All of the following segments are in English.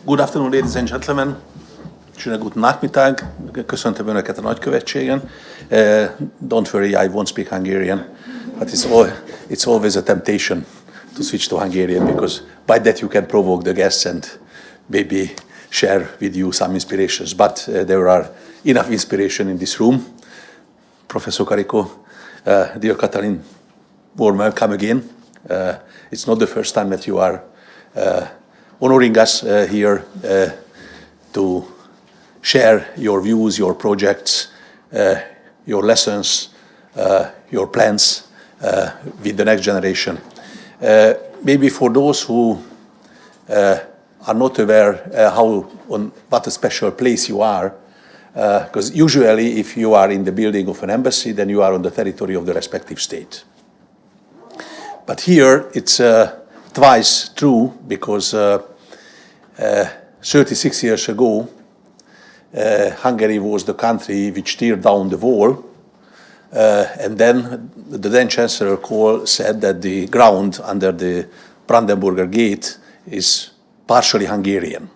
Good afternoon, ladies and gentlemen. Schönen guten Nachmittag. Köszöntöm Önöket a nagykövetségen. Don't worry, I won't speak Hungarian, but it's always a temptation to switch to Hungarian because by that you can provoke the guests and maybe share with you some inspirations. But there are enough inspiration in this room. Professor Karikó, dear Katalin, warm welcome again. It's not the first time that you are honoring us here to share your views, your projects, your lessons, your plans with the next generation. Maybe for those who are not aware what a special place you are, because usually if you are in the building of an embassy, then you are on the territory of the respective state. But here it's twice true because 36 years ago, Hungary was the country which teared down the wall, and then the then Chancellor Kohl said that the ground under the Brandenburger Gate is partially Hungarian.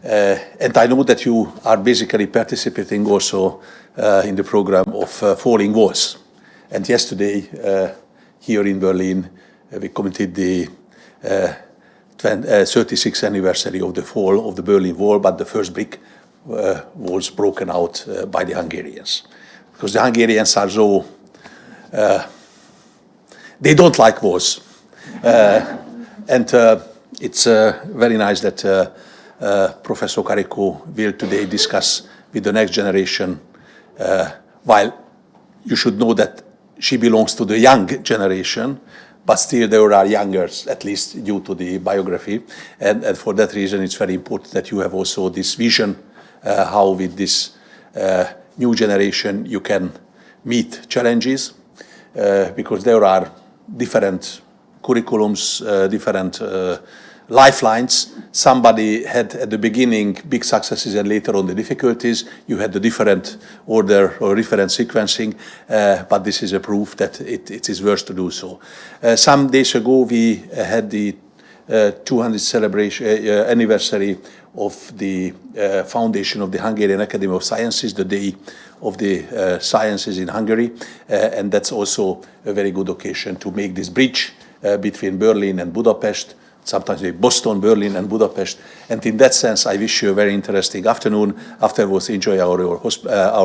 And I know that you are basically participating also in the program of falling walls. And yesterday, here in Berlin, we committed the 36th anniversary of the fall of the Berlin Wall, but the first brick was broken out by the Hungarians. Because the Hungarians are so, they don't like walls. And it's very nice that Professor Karikó will today discuss with the next generation, while you should know that she belongs to the young generation, but still there are youngers, at least due to the biography. And for that reason, it's very important that you have also this vision, how with this new generation you can meet challenges, because there are different curriculums, different lifelines. Somebody had at the beginning big successes and later on the difficulties. You had the different order or different sequencing, but this is a proof that it is worth to do so. Some days ago we had the 200th celebration anniversary of the foundation of the Hungarian Academy of Sciences, the Day of the Sciences in Hungary, and that's also a very good occasion to make this bridge between Berlin and Budapest. Sometimes Boston, Berlin, and Budapest. And in that sense, I wish you a very interesting afternoon. Afterwards, enjoy our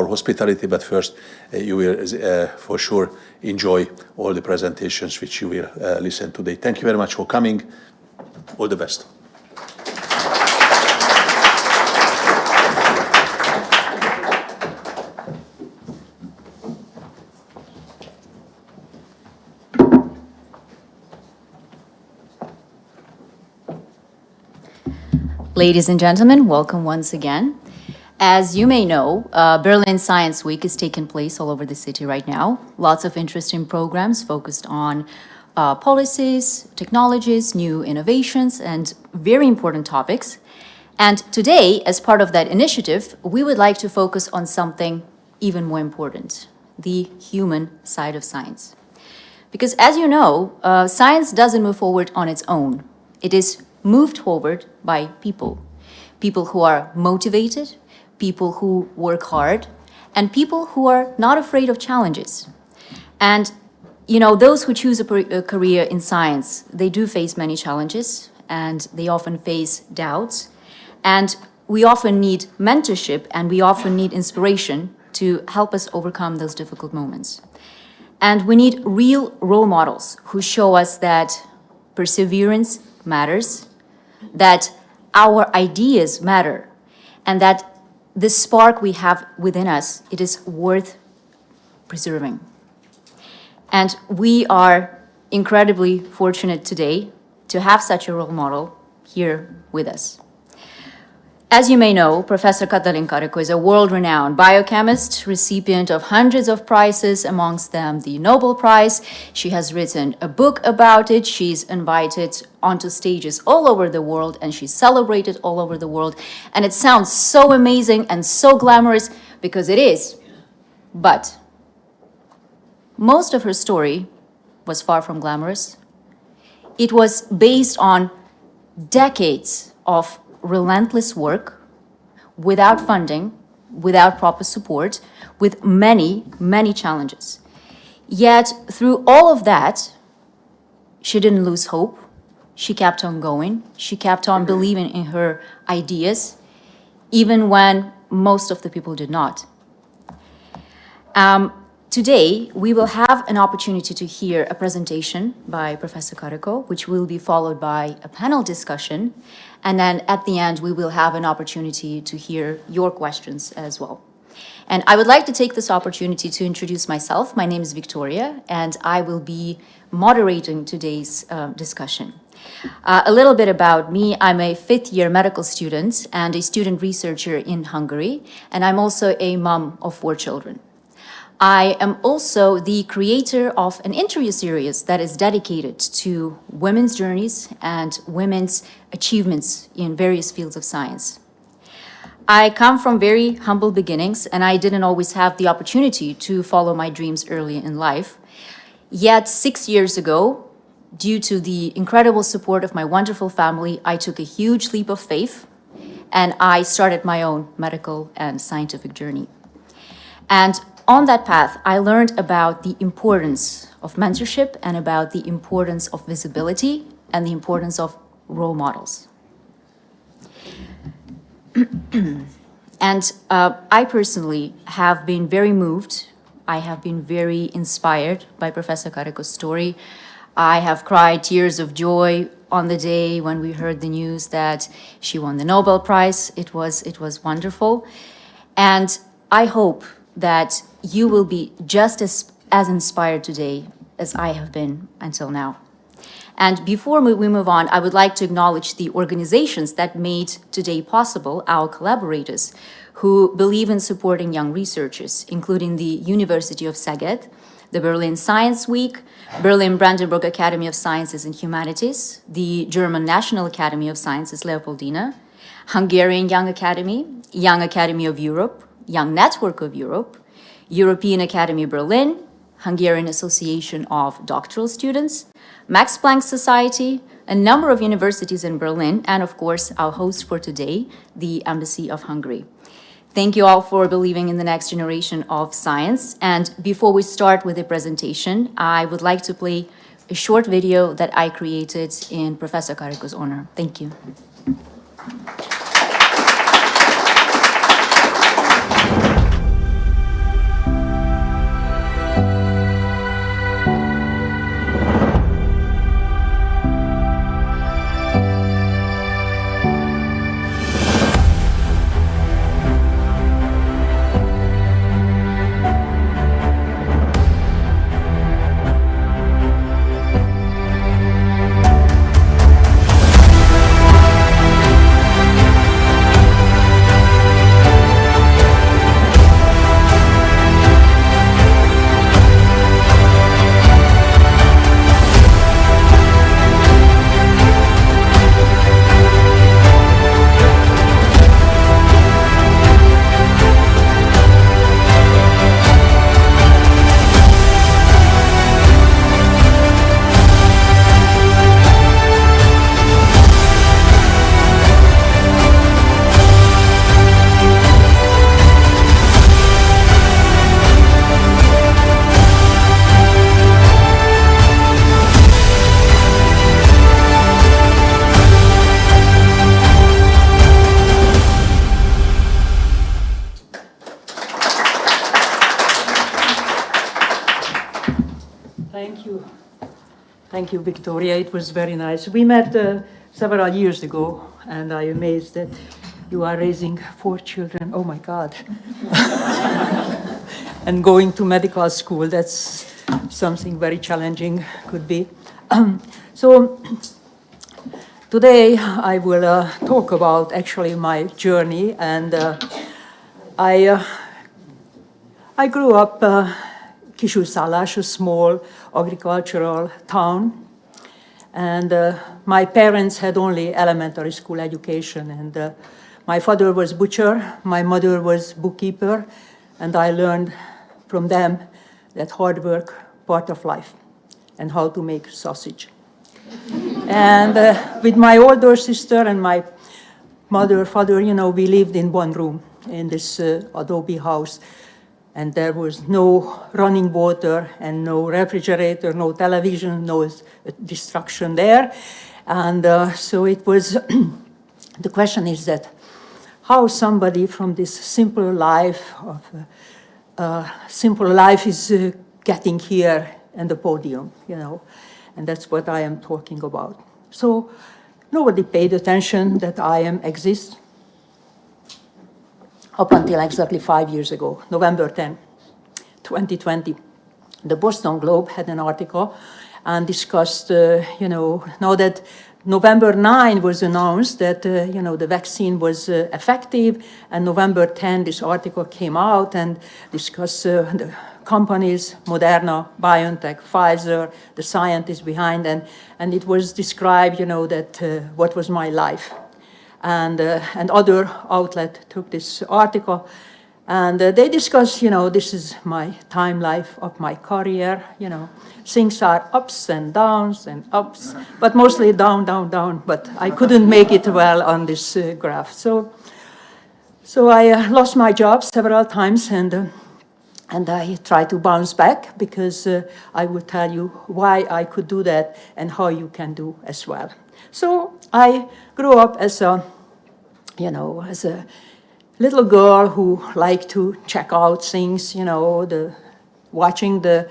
hospitality. But first, you will for sure enjoy all the presentations which you will listen today. Thank you very much for coming. All the best. Ladies and gentlemen, welcome once again. As you may know, Berlin Science Week is taking place all over the city right now. Lots of interesting programs focused on policies, technologies, new innovations, and very important topics. And today, as part of that initiative, we would like to focus on something even more important, the human side of science. Because as you know, science doesn't move forward on its own. It is moved forward by people. People who are motivated, people who work hard, and people who are not afraid of challenges. And, you know, those who choose a career in science, they do face many challenges, and they often face doubts. And we often need mentorship, and we often need inspiration to help us overcome those difficult moments. And we need real role models who show us that perseverance matters, that our ideas matter, and that the spark we have within us, it is worth preserving. And we are incredibly fortunate today to have such a role model here with us. As you may know, Professor Katalin Karikó is a world-renowned biochemist, recipient of hundreds of prizes, amongst them the Nobel Prize. She has written a book about it. She's invited onto stages all over the world, and she's celebrated all over the world. And it sounds so amazing and so glamorous, because it is. But most of her story was far from glamorous. It was based on decades of relentless work, without funding, without proper support, with many, many challenges. Yet, through all of that, she didn't lose hope. She kept on going. She kept on believing in her ideas, even when most of the people did not. Today, we will have an opportunity to hear a presentation by Professor Karikó, which will be followed by a panel discussion. And then at the end, we will have an opportunity to hear your questions as well. And I would like to take this opportunity to introduce myself. My name is Victoria, and I will be moderating today's discussion. A little bit about me. I'm a fifth-year medical student and a student researcher in Hungary, and I'm also a mom of 4 children. I am also the creator of an interview series that is dedicated to women's journeys and women's achievements in various fields of science. I come from very humble beginnings, and I didn't always have the opportunity to follow my dreams early in life. Yet 6 years ago, due to the incredible support of my wonderful family, I took a huge leap of faith, and I started my own medical and scientific journey. And on that path, I learned about the importance of mentorship and about the importance of visibility and the importance of role models. And I personally have been very moved. I have been very inspired by Professor Karikó's story. I have cried tears of joy on the day when we heard the news that she won the Nobel Prize. It was wonderful. And I hope that you will be just as inspired today as I have been until now. And before we move on, I would like to acknowledge the organizations that made today possible, our collaborators, who believe in supporting young researchers, including the University of Szeged, the Berlin Science Week, Berlin-Brandenburg Academy of Sciences and Humanities, the German National Academy of Sciences Leopoldina, Hungarian Young Academy, Young Academy of Europe, Young Network of Europe, European Academy Berlin, Hungarian Association of Doctoral Students, Max Planck Society, a number of universities in Berlin, and of course, our host for today, the Embassy of Hungary. Thank you all for believing in the next generation of science. And before we start with the presentation, I would like to play a short video that I created in Professor Karikó's honor. Thank you. Thank you, Victoria. It was very nice. We met several years ago, and I'm amazed that you are raising 4 children. Oh, my God. And going to medical school, that's something very challenging, could be. So today I will talk about actually my journey, and I grew up Kisújszállás, a small agricultural town, and my parents had only elementary school education, and my father was butcher, my mother was bookkeeper, and I learned from them that hard work part of life and how to make sausage. And with my older sister and my mother, father, you know, we lived in one room in this adobe house. And there was no running water and no refrigerator, no television, no distraction there. And so it was, the question is that how somebody from this simple life is getting here in the podium, you know. And that's what I am talking about. So nobody paid attention that I exist. Up until exactly 5 years ago, November 10, 2020, the Boston Globe had an article and discussed, you know, now that November 9 was announced that, you know, the vaccine was effective, and November 10, this article came out and discussed the companies, Moderna, BioNTech, Pfizer, the scientists behind, and it was described, you know, that what was my life. And other outlet took this article, and they discussed, you know, this is my time life of my career, you know. Things are ups and downs and ups, but mostly down, down, down, but I couldn't make it well on this graph. So I lost my job several times, and I tried to bounce back because I will tell you why I could do that and how you can do as well. So I grew up as a, you know, as a little girl who liked to check out things, you know, watching the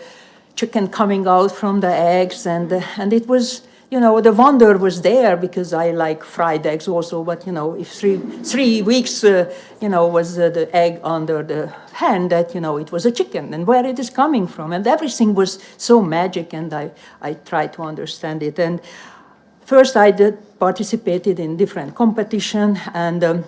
chicken coming out from the eggs, and it was, you know, the wonder was there because I like fried eggs also, but, you know, if three weeks, you know, was the egg under the hen, that, you know, it was a chicken, and where it is coming from, and everything was so magic, and I tried to understand it. And first I participated in different competition and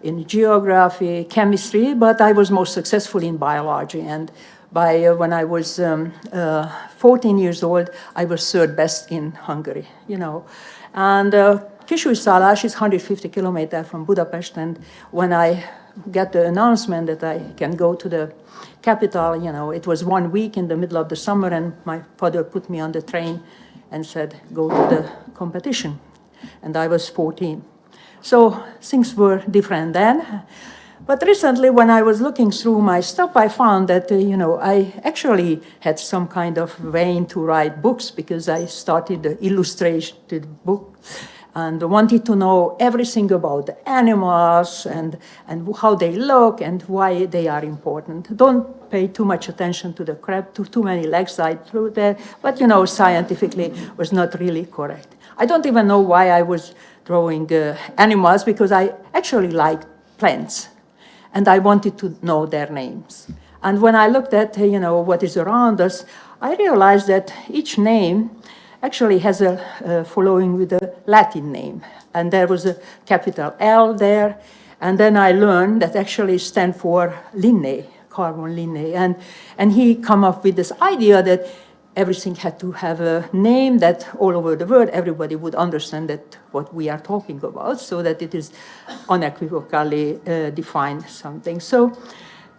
in geography, chemistry, but I was most successful in biology. And by when I was 14 years old, I was third best in Hungary, you know. And Kisújszállás is 150 kilometers from Budapest, and when I got the announcement that I can go to the capital, you know, it was 1 week in the middle of the summer, and my father put me on the train and said, go to the competition. And I was 14. So things were different then. But recently, when I was looking through my stuff, I found that, you know, I actually had some kind of vein to write books because I started the illustrated book and wanted to know everything about the animals and how they look and why they are important. Don't pay too much attention to the crab, too many legs I threw there, but, you know, scientifically was not really correct. I don't even know why I was drawing animals, because I actually like plants. And I wanted to know their names. And when I looked at, you know, what is around us, I realized that each name actually has a following with a Latin name. And there was a capital L there. And then I learned that actually stands for Linné, carbon Linné. And he come up with this idea that everything had to have a name that all over the world everybody would understand that what we are talking about, so that it is unequivocally defined something. So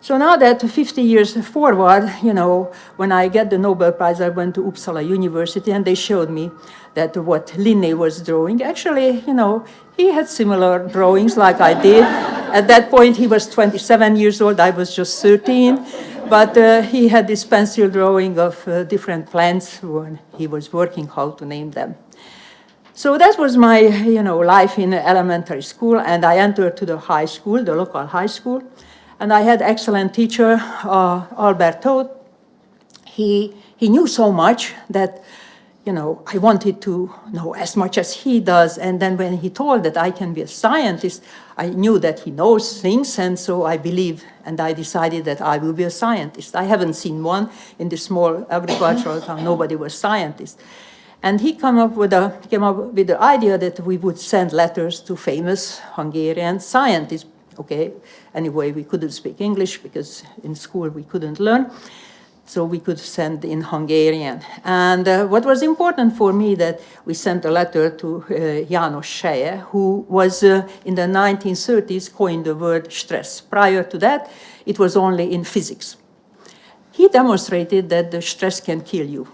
now that 50 years forward, you know, when I get the Nobel Prize, I went to Uppsala University and they showed me that what Linné was drawing, actually, you know, he had similar drawings like I did. At that point, he was 27 years old, I was just 13. But he had this pencil drawing of different plants when he was working how to name them. So that was my, you know, life in elementary school, and I entered to the high school, the local high school, and I had excellent teacher, Albert Todt. He knew so much that, you know, I wanted to know as much as he does, and then when he told that I can be a scientist, I knew that he knows things, and so I believed, and I decided that I will be a scientist. I haven't seen one in this small agricultural town, nobody was scientist. And he came up with the idea that we would send letters to famous Hungarian scientists. Okay, anyway, we couldn't speak English because in school we couldn't learn. So we could send in Hungarian. And what was important for me that we sent a letter to János Seje, who was in the 1930s coined the word stress. Prior to that, it was only in physics. He demonstrated that the stress can kill you.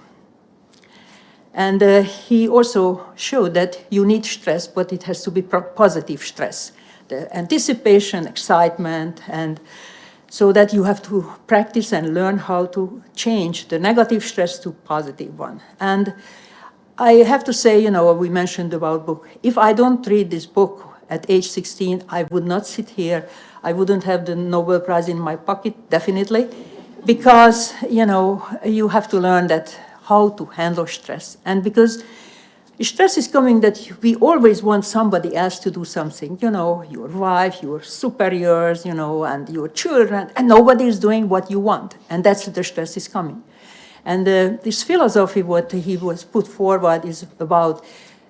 And he also showed that you need stress, but it has to be positive stress. The anticipation, excitement, and so that you have to practice and learn how to change the negative stress to positive one. And I have to say, we mentioned about book. If I don't read this book at age 16, I would not sit here. I wouldn't have the Nobel Prize in my pocket, definitely, because, you have to learn that how to handle stress. And because stress is coming that we always want somebody else to do something, your wife, your superiors, and your children, and nobody is doing what you want. And that's the stress is coming. And this philosophy, what he was put forward is about,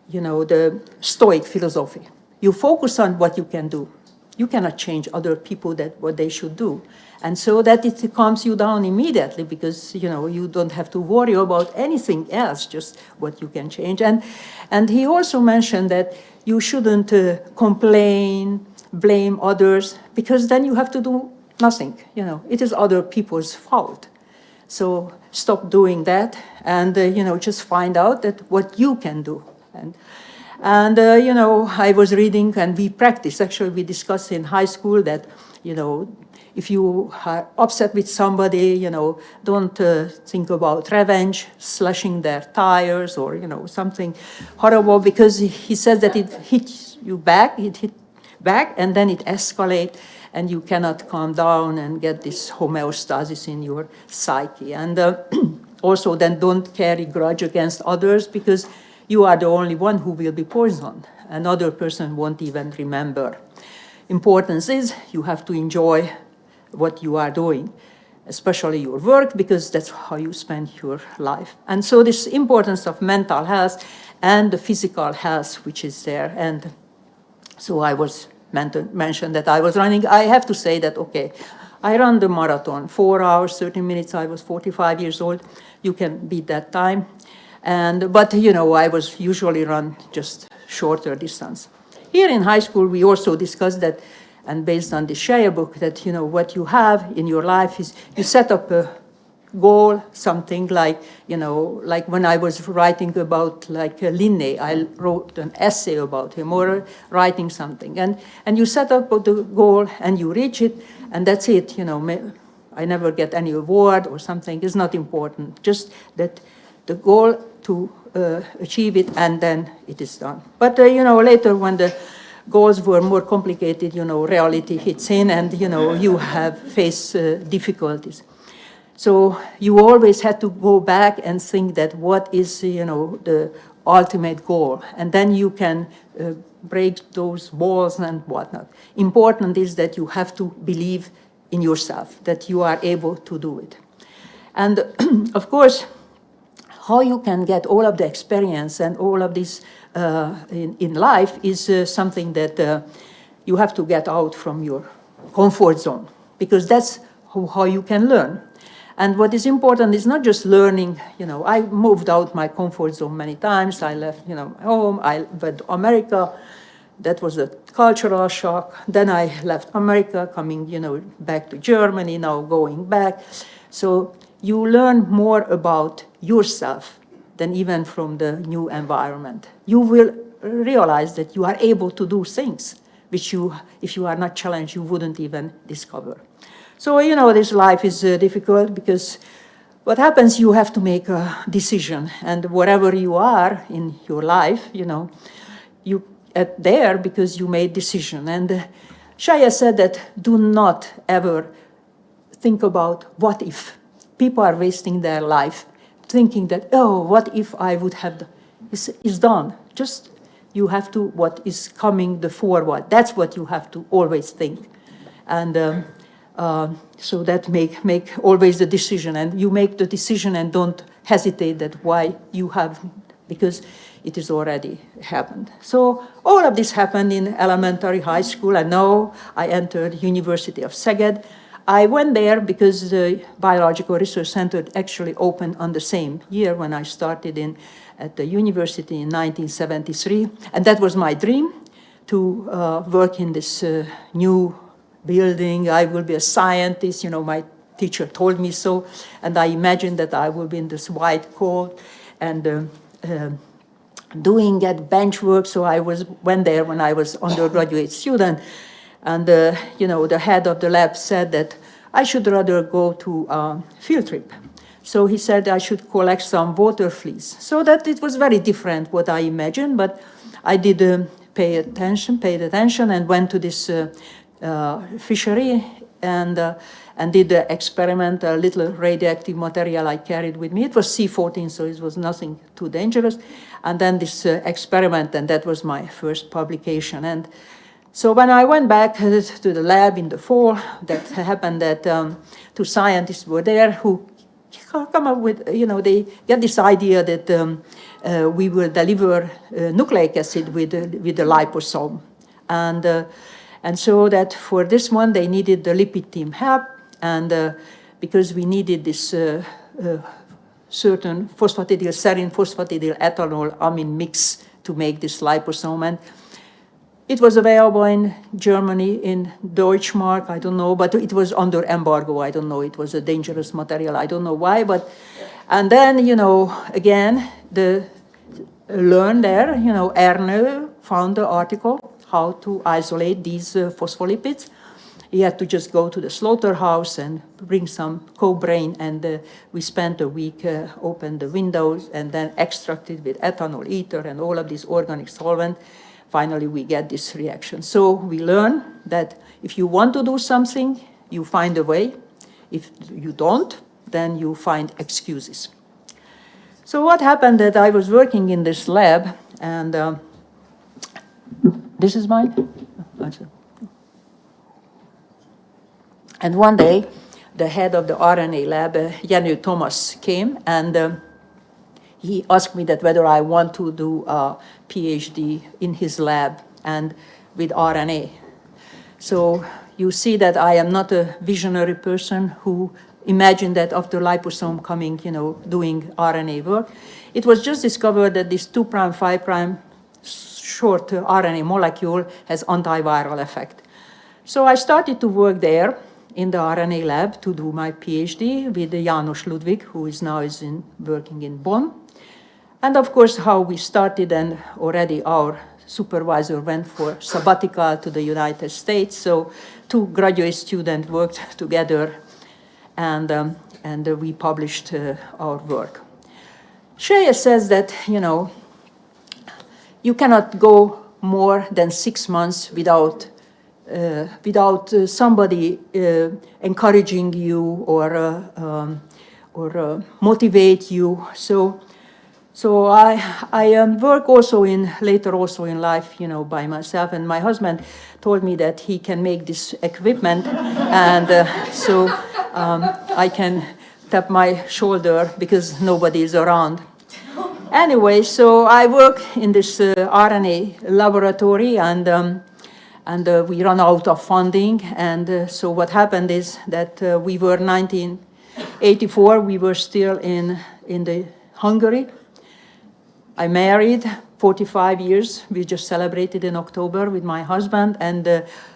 the Stoic philosophy. You focus on what you can do. You cannot change other people that what they should do. And so that it calms you down immediately because, you don't have to worry about anything else, just what you can change. And he also mentioned that you shouldn't complain, blame others, because then you have to do nothing. It is other people's fault. So stop doing that and, just find out that what you can do. And I was reading and we practiced, actually we discussed in high school that, if you are upset with somebody, don't think about revenge, slashing their tires or, something horrible, because he says that it hits you back, it hit back, and then it escalates, and you cannot calm down and get this homeostasis in your psyche. And also then don't carry grudge against others, because you are the only one who will be poisoned. Another person won't even remember. Importance is you have to enjoy what you are doing, especially your work, because that's how you spend your life. And so this importance of mental health and the physical health, which is there. And so I was mentioned that I was running. I have to say that, okay, I ran the marathon, 4 hours, 30 minutes. I was 45 years old. You can beat that time. But I was usually run just shorter distance. Here in high school, we also discussed that, and based on the Shire book, that, what you have in your life is you set up a goal, something like, like when I was writing about Linden, I wrote an essay about him or writing something. And you set up the goal and you reach it, and that's it. I never get any award or something. It's not important. Just that the goal to achieve it, and then it is done. But, later when the goals were more complicated, reality hits in and, you have faced difficulties. So you always had to go back and think that what is, the ultimate goal. And then you can break those walls and whatnot. Important is that you have to believe in yourself, that you are able to do it. And of course, how you can get all of the experience and all of this in life is something that you have to get out from your comfort zone, because that's how you can learn. And what is important is not just learning, I moved out my comfort zone many times. I left, my home, I went to America. That was a cultural shock. Then I left America, coming, back to Germany, now going back. So you learn more about yourself than even from the new environment. You will realize that you are able to do things which if you are not challenged, you wouldn't even discover. So, this life is difficult because what happens, you have to make a decision. And wherever you are in your life, you are there because you made decision. And Shaya said that do not ever think about what if. People are wasting their life thinking that, oh, what if I would have, it's done. Just you have to, what is coming the forward, that's what you have to always think. And so that make always the decision, and you make the decision and don't hesitate that why you have, because it is already happened. So all of this happened in elementary, high school, and now I entered University of Szeged. I went there because the Biological Research Centre actually opened on the same year when I started at the university in 1973. And that was my dream, to work in this new building. I will be a scientist, my teacher told me so. And I imagined that I will be in this white coat and doing at bench work. So I went there when I was undergraduate student, and the head of the lab said that I should rather go to a field trip. So he said I should collect some water fleas. So that it was very different what I imagined, but I did paid attention, and went to this fishery and did the experiment. A little radioactive material I carried with me. It was C14, so it was nothing too dangerous. And then this experiment, and that was my first publication. And so when I went back to the lab in the fall, that happened that two scientists were there who come up with, they get this idea that we will deliver nucleic acid with the liposome. And so that for this one, they needed the lipid team help, and because we needed this certain phosphatidyl serine, phosphatidyl ethanol amine mix to make this liposome. And it was available in Germany, in Deutschmark, I don't know, but it was under embargo, I don't know, it was a dangerous material, I don't know why, and then, again, learn there, Erne found the article, how to isolate these phospholipids. He had to just go to the slaughterhouse and bring some co-brain, and we spent a week, opened the windows, and then extracted with ethanol ether and all of these organic solvent. Finally, we get this reaction. So we learn that if you want to do something, you find a way. If you don't, then you find excuses. So what happened that I was working in this lab, and this is mine. And one day, the head of the RNA lab, Jenő Thomas, came, and he asked me that whether I want to do a PhD in his lab and with RNA. So you see that I am not a visionary person who imagined that after liposome coming, doing RNA work. It was just discovered that this 2', 5' short RNA molecule has antiviral effect. So I started to work there in the RNA lab to do my PhD with János Ludwig, who is now working in Bonn. And of course, how we started, and already our supervisor went for sabbatical to the United States. So two graduate students worked together, and we published our work. Shreya says that, you cannot go more than 6 months without somebody encouraging you or motivate you. So I work also later also in life, by myself. And my husband told me that he can make this equipment, and so I can tap my shoulder because nobody is around. Anyway, so I work in this RNA laboratory, and we run out of funding. And so what happened is that we were 1984. We were still in the Hungary. I married 45 years. We just celebrated in October with my husband, and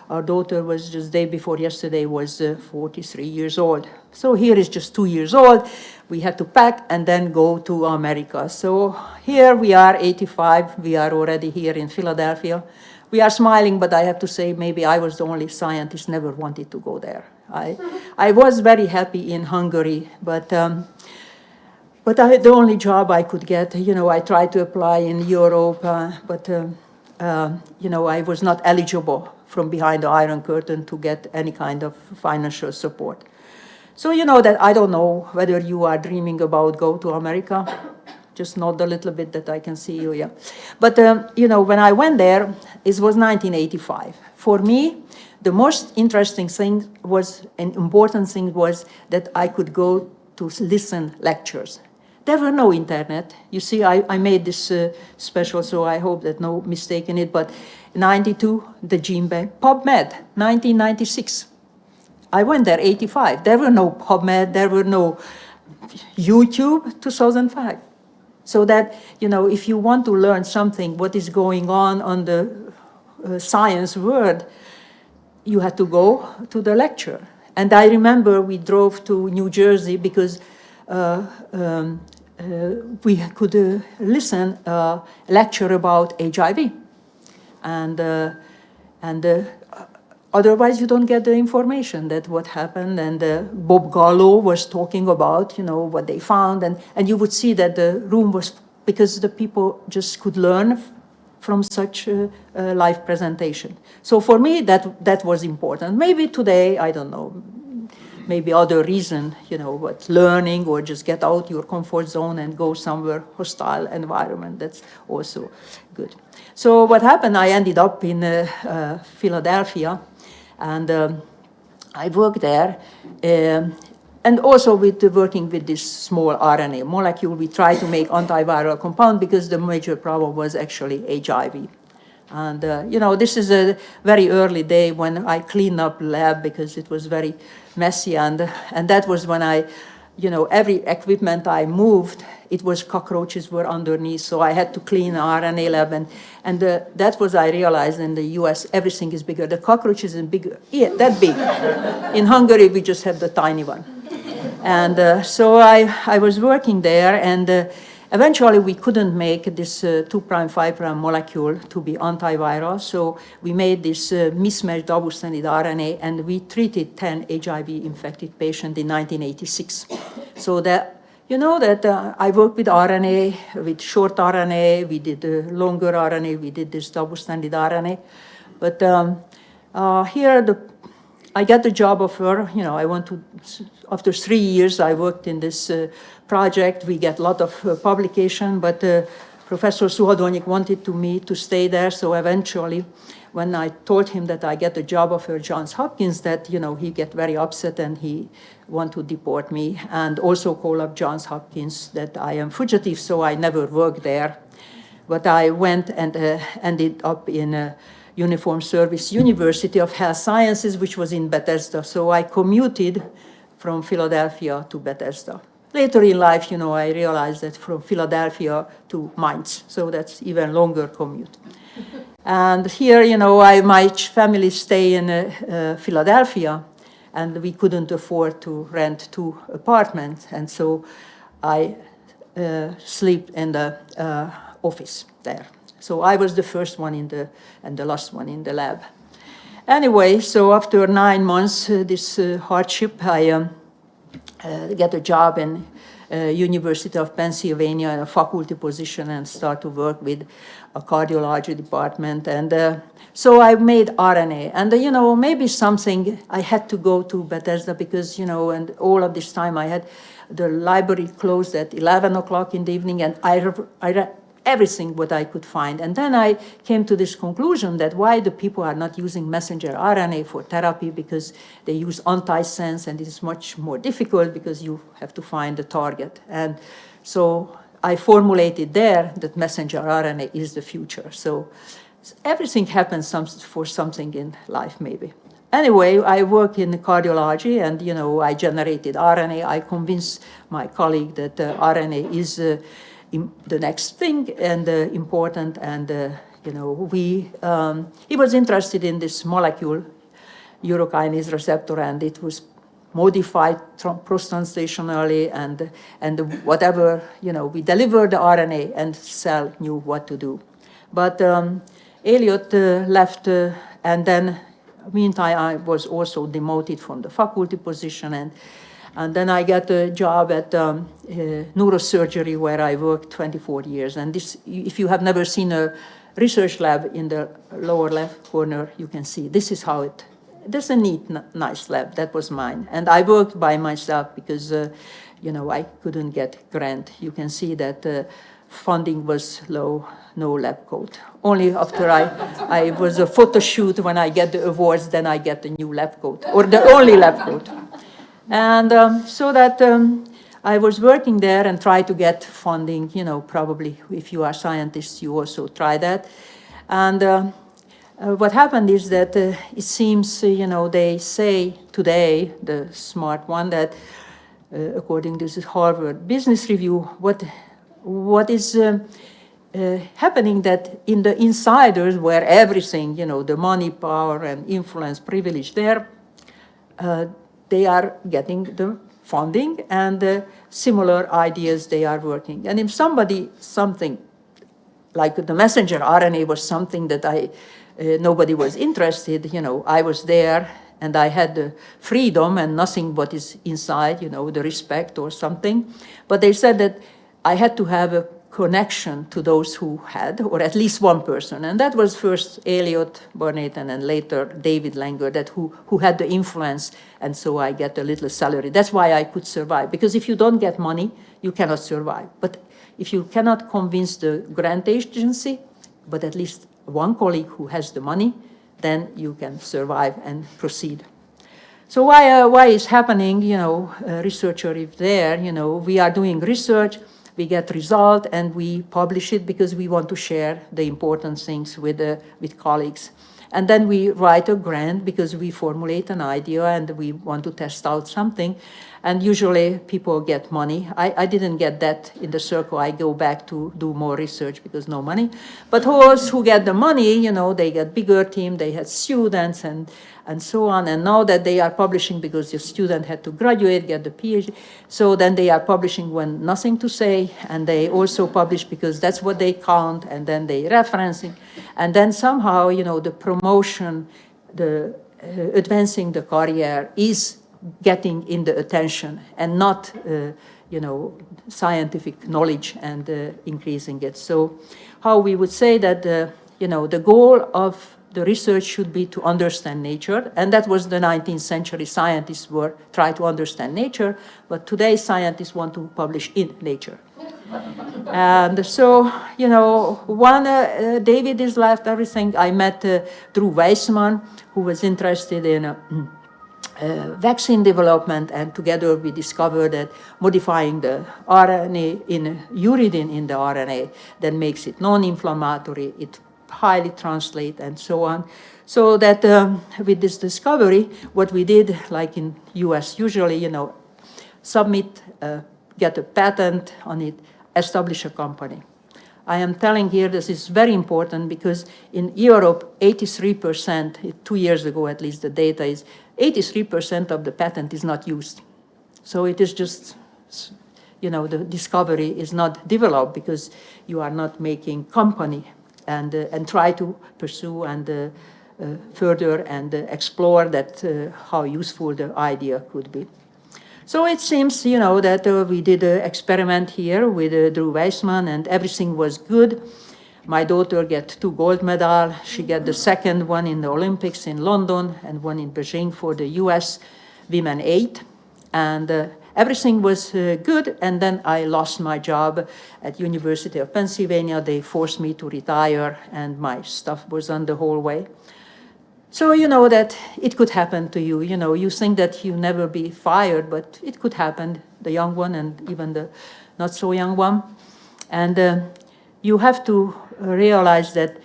our daughter was just day before yesterday was 43 years old. So here is just 2 years old. We had to pack and then go to America. So here we are, 85. We are already here in Philadelphia. We are smiling, but I have to say maybe I was the only scientist never wanted to go there. I was very happy in Hungary, but the only job I could get, I tried to apply in Europe, but I was not eligible from behind the Iron Curtain to get any kind of financial support. So that I don't know whether you are dreaming about go to America. Just nod a little bit that I can see you, yeah. But, when I went there, it was 1985. For me, the most interesting thing an important thing was that I could go to listen lectures. There were no internet. You see, I made this special, so I hope that no mistake in it, but 92, the gene bank, PubMed, 1996. I went there, 85. There were no PubMed, there were no YouTube, 2005. So that, if you want to learn something, what is going on the science world, you had to go to the lecture. And I remember we drove to New Jersey because we could listen a lecture about HIV. And otherwise, you don't get the information that what happened. And Bob Gallo was talking about, what they found. And you would see that the room was, because the people just could learn from such a live presentation. So for me, that was important. Maybe today, I don't know, maybe other reason, what learning or just get out your comfort zone and go somewhere hostile environment. That's also good. So what happened, I ended up in Philadelphia, and I worked there. And also working with this small RNA molecule, we tried to make antiviral compound because the major problem was actually HIV. And, this is a very early day when I cleaned up lab because it was very messy. And that was when every equipment I moved, it was cockroaches were underneath. So I had to clean RNA lab. And that was, I realized in the US, everything is bigger. The cockroaches is bigger, that big. In Hungary, we just have the tiny one. And so I was working there, and eventually we couldn't make this 2'5' molecule to be antiviral, so we made this mismatched double-stranded RNA, and we treated 10 HIV-infected patients in 1986. So that, I worked with RNA, with short RNA, we did longer RNA, we did this double-stranded RNA. But here, I got the job offer, after 3 years, I worked in this project. We get a lot of publication, but Professor Suhadolnyik wanted me to stay there. So eventually, when I told him that I get the job offer at Johns Hopkins, that, he get very upset and he want to deport me, and also call up Johns Hopkins that I am fugitive, so I never worked there. But I went and ended up in Uniform Service University of Health Sciences, which was in Bethesda. So I commuted from Philadelphia to Bethesda. Later in life, I realized that from Philadelphia to Mainz, so that's even longer commute. And here, my family stay in Philadelphia, and we couldn't afford to rent 2 apartments, and so I slept in the office there. So I was the first one and the last one in the lab. Anyway, so after 9 months, this hardship, I get a job in University of Pennsylvania in a faculty position and start to work with a cardiology department. And so I made RNA. And, maybe something, I had to go to Bethesda because, and all of this time I had the library closed at 11 o'clock in the evening, and I read everything what I could find. And then I came to this conclusion that why the people are not using messenger RNA for therapy, because they use antisense, and it's much more difficult because you have to find the target. And so I formulated there that messenger RNA is the future. So everything happens for something in life, maybe. Anyway, I work in cardiology, and I generated RNA. I convinced my colleague that RNA is the next thing and important, and he was interested in this molecule, urokinase receptor, and it was modified post-translationally, and whatever, we delivered the RNA, and cell knew what to do. But Elliot left, and then meantime I was also demoted from the faculty position, and then I got a job at neurosurgery, where I worked 24 years. And this, if you have never seen a research lab in the lower left corner, you can see this is how it, this is a neat, nice lab. That was mine. And I worked by myself because, I couldn't get grant. You can see that funding was low, no lab coat. Only after I was a photo shoot, when I get the awards, then I get the new lab coat, or the only lab coat. And so that I was working there and tried to get funding, probably if you are scientists, you also try that. And what happened is that it seems, they say today, the smart one, that according to this Harvard Business Review, what is happening that in the insiders, where everything, the money, power, and influence, privilege there, they are getting the funding, and similar ideas they are working. And if something like the messenger RNA was something that nobody was interested, I was there and I had the freedom and nothing but is inside, the respect or something. But they said that I had to have a connection to those who had, or at least one person. And that was first Elliot Barnett and then later David Langer, who had the influence. And so I get a little salary. That's why I could survive. Because if you don't get money, you cannot survive. But if you cannot convince the grant agency, but at least one colleague who has the money, then you can survive and proceed. So why is happening, a researcher is there, we are doing research, we get result and we publish it because we want to share the important things with colleagues. And then we write a grant because we formulate an idea and we want to test out something. And usually people get money. I didn't get that in the circle. I go back to do more research because no money. But those who get the money, they get bigger team, they had students and so on. And now that they are publishing because the student had to graduate, get the PhD. So then they are publishing when nothing to say. And they also publish because that's what they count. And then they referencing. And then somehow, the promotion, the advancing the career is getting in the attention and not, scientific knowledge and increasing it. So how we would say that, the goal of the research should be to understand nature. And that was the 19th century. Scientists were trying to understand nature, but today scientists want to publish in nature. And so, David is left everything. I met Drew Weissman, who was interested in vaccine development, and together we discovered that modifying the RNA in uridine in the RNA that makes it non-inflammatory, it highly translate and so on. So that with this discovery, what we did, like in US usually, submit, get a patent on it, establish a company. I am telling here this is very important because in Europe, 83%, 2 years ago at least the data is, 83% of the patent is not used. So it is just, the discovery is not developed because you are not making company and try to pursue and further and explore that how useful the idea could be. So it seems, that we did an experiment here with Drew Weissman and everything was good. My daughter got 2 gold medals. She got the second one in the Olympics in London and one in Beijing for the US women 8. And everything was good. And then I lost my job at University of Pennsylvania. They forced me to retire and my stuff was on the hallway. So you know that it could happen to you. You think that you never be fired, but it could happen, the young one and even the not so young one. And you have to realize that,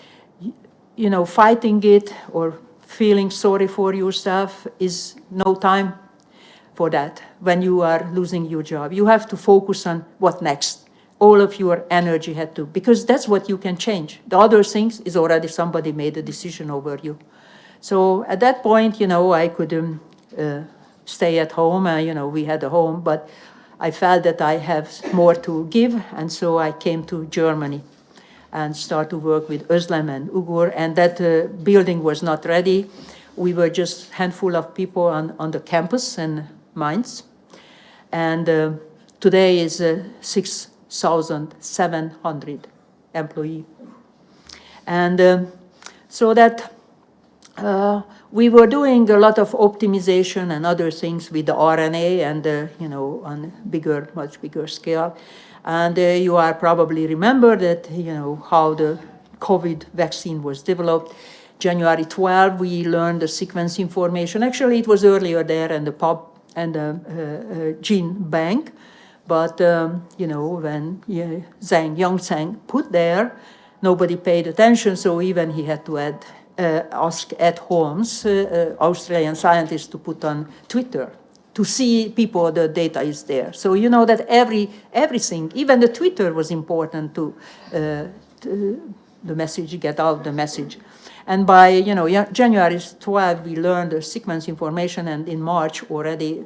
fighting it or feeling sorry for yourself is no time for that when you are losing your job. You have to focus on what next. All of your energy had to, because that's what you can change. The other things is already somebody made a decision over you. So at that point, I could stay at home. We had a home, but I felt that I have more to give. And so I came to Germany and started to work with Özlem and Ugur. And that building was not ready. We were just a handful of people on the campus in Mainz. And today is 6,700 employees. And so that we were doing a lot of optimization and other things with the RNA and, on much bigger scale. And you are probably remember that, how the COVID vaccine was developed. January 12, we learned the sequence information. Actually, it was earlier there and the gene bank. But, when Yang Zhang put there, nobody paid attention. So even he had to ask Ed Holmes, Australian scientist, to put on Twitter to see people, the data is there. So that everything, even the Twitter was important to the message, get out the message. And by January 12, we learned the sequence information, and in March already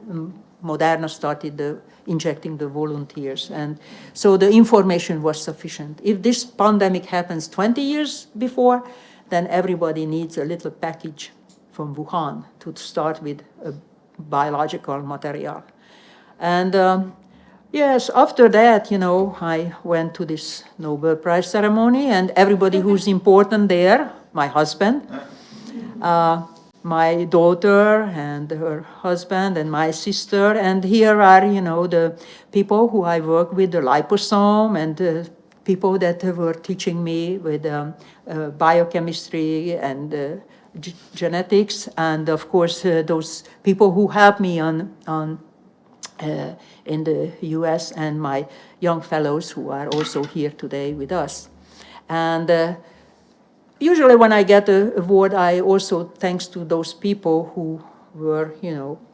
Moderna started injecting the volunteers. And so the information was sufficient. If this pandemic happens 20 years before, then everybody needs a little package from Wuhan to start with a biological material. And yes, after that, I went to this Nobel Prize ceremony, and everybody who's important there, my husband, my daughter and her husband and my sister, and here are, the people who I work with, the liposome, and people that were teaching me with biochemistry and genetics, and of course those people who helped me in the US, and my young fellows who are also here today with us. And usually when I get an award, I also thanks to those people who were,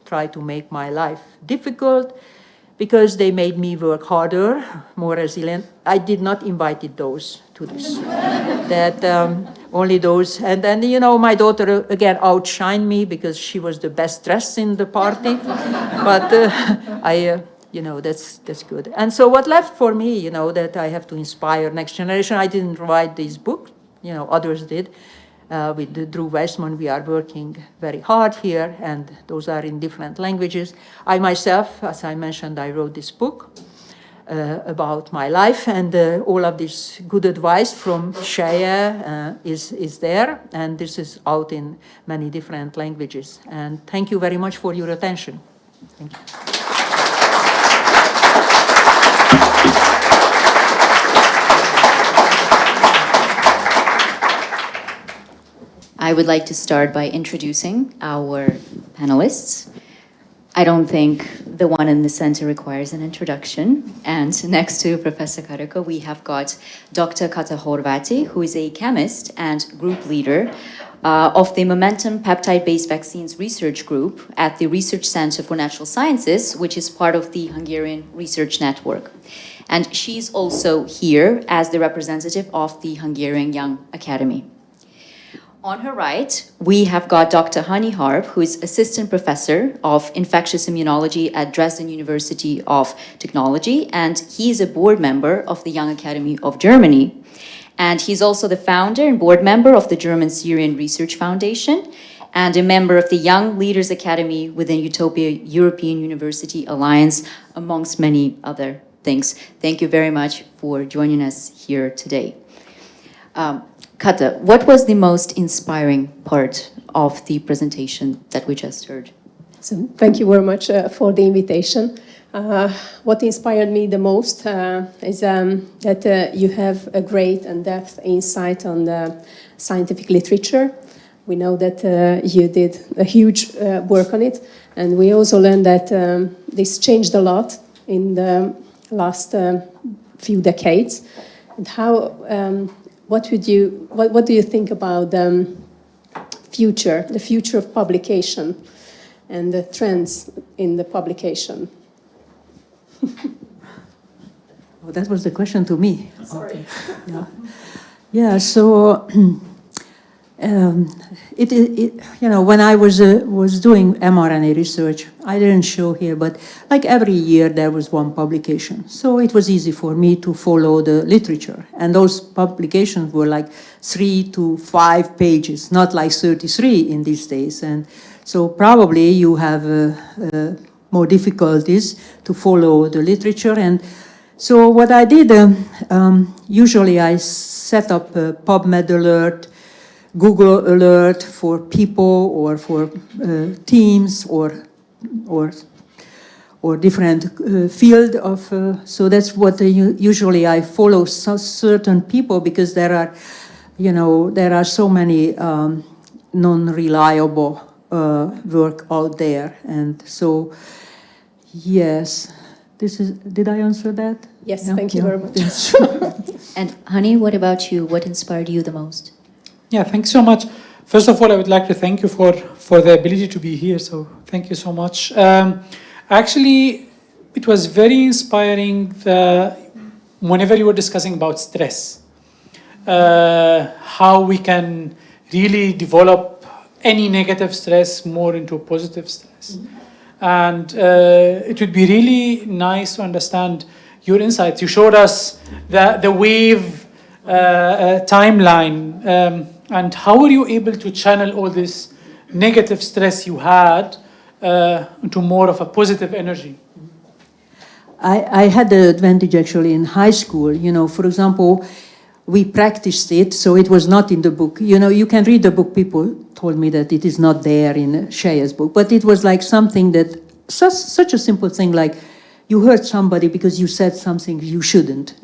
try to make my life difficult, because they made me work harder, more resilient. I did not invite those to this. That only those, and then, my daughter again outshined me because she was the best dressed in the party. But that's good. And so what left for me, that I have to inspire next generation. I didn't write this book, others did. With Drew Weissman, we are working very hard here, and those are in different languages. I myself, as I mentioned, I wrote this book about my life, and all of this good advice from Shaya is there, and this is out in many different languages. And thank you very much for your attention. Thank you. I would like to start by introducing our panelists. I don't think the one in the center requires an introduction. And next to Professor Karikó, we have got Dr. Kata Horváti, who is a chemist and group leader of the Momentum Peptide-Based Vaccines Research Group at the Research Centre for Natural Sciences, which is part of the Hungarian Research Network. And she's also here as the representative of the Hungarian Junge Akademie. On her right, we have got Dr. Hani Harb, who is Assistant Professor of Infectious Immunology at Dresden University of Technology, and he is a board member of the Junge Akademie of Germany. And he's also the founder and board member of the German Syrian Research Foundation, and a member of the Young Leaders Academy within Utopia European University Alliance, amongst many other things. Thank you very much for joining us here today. Kata, what was the most inspiring part of the presentation that we just heard? So thank you very much for the invitation. What inspired me the most is that you have a great and depth insight on the scientific literature. We know that you did a huge work on it, and we also learned that this changed a lot in the last few decades. And how? What do you think about the future of publication and the trends in the publication? Oh, that was the question to me. Sorry. Okay. Yeah. So when I was doing mRNA research, I didn't show here, but like every year there was one publication. So it was easy for me to follow the literature. And those publications were like 3 to 5 pages, not like 33 in these days. And so probably you have more difficulties to follow the literature. And so what I did, usually I set up a PubMed alert, Google alert for people or for teams or different field of. So that's what usually I follow certain people, because there are so many non-reliable work out there, and so yes, this is. Did I answer that? Yes, Yeah? thank you very much. And Hani, what about you? What inspired you the most? Yeah, thanks so much. First of all, I would like to thank you for the ability to be here. So thank you so much. Actually, it was very inspiring whenever you were discussing about stress, how we can really develop any negative stress more into positive stress. And it would be really nice to understand your insights. You showed us the wave timeline, and how were you able to channel all this negative stress you had into more of a positive energy? I had the advantage actually in high school, you know, for example, we practiced it, so it was not in the book. You know, you can read the book, people told me that it is not there in Shea's book, but it was like something that, such a simple thing like, you hurt somebody because you said something you shouldn't.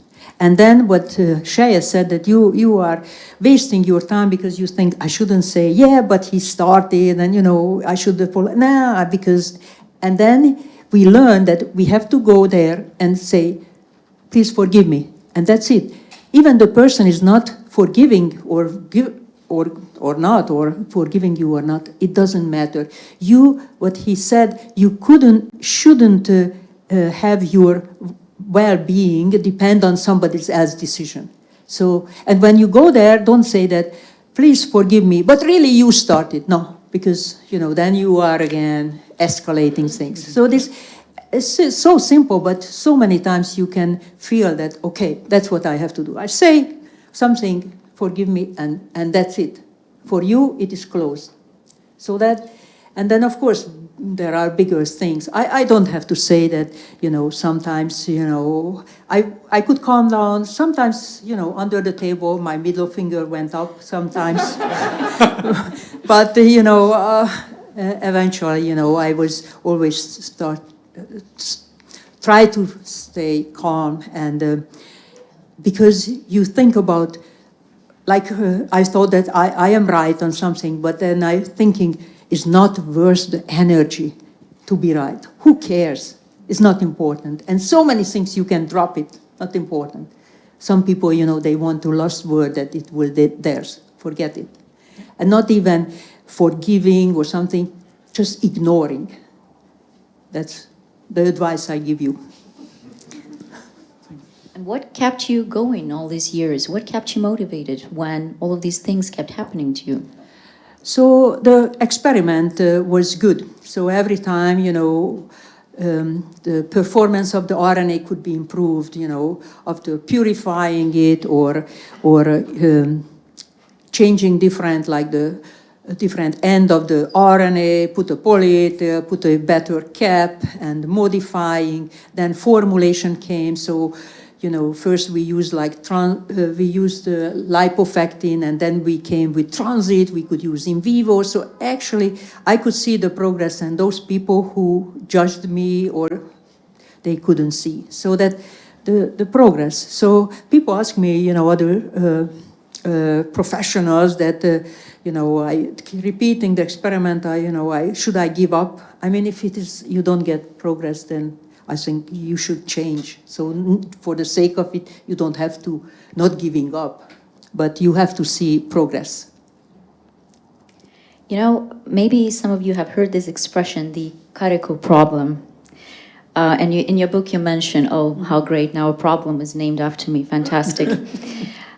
And then what Shea said, that you are wasting your time because you think, I shouldn't say, yeah, but he started, and you know, I should have, nah, because, and then we learn that we have to go there and say, please forgive me, and that's it. Even the person is not forgiving or not, or forgiving you or not, it doesn't matter. You, what he said, you shouldn't have your well-being depend on somebody else's decision. So, and when you go there, don't say that, please forgive me, but really you started. No, because, you know, then you are again escalating things. So this is so simple, but so many times you can feel that, okay, that's what I have to do. I say something, forgive me, and that's it. For you, it is closed. So that, and then of course, there are bigger things. I don't have to say that, you know, sometimes, you know, I could calm down. Sometimes, you know, under the table, my middle finger went up sometimes. But, you know, eventually, you know, I was always try to stay calm, and because you think about, like I thought that I am right on something, but then I thinking it's not worth the energy to be right. Who cares? It's not important. And so many things you can drop it, not important. Some people, you know, they want to last word that it will be theirs, forget it. And not even forgiving or something, just ignoring. That's the advice I give you. And what kept you going all these years? What kept you motivated when all of these things kept happening to you? So the experiment was good. So every time, you know, the performance of the RNA could be improved, you know, after purifying it or changing different, like the different end of the RNA, put a polyet, put a better cap, and modifying. Then formulation came. So, you know, first we used we used lipofectin, and then we came with transit. We could use in vivo. So actually, I could see the progress, and those people who judged me, or they couldn't see. So that the progress. So people ask me, you know, other professionals that, you know, repeating the experiment, should I give up? I mean, if it is, you don't get progress, then I think you should change. So for the sake of it, you don't have to not giving up, but you have to see progress. You know, maybe some of you have heard this expression, the Karikó problem. And in your book you mention, oh, how great, now a problem is named after me, fantastic.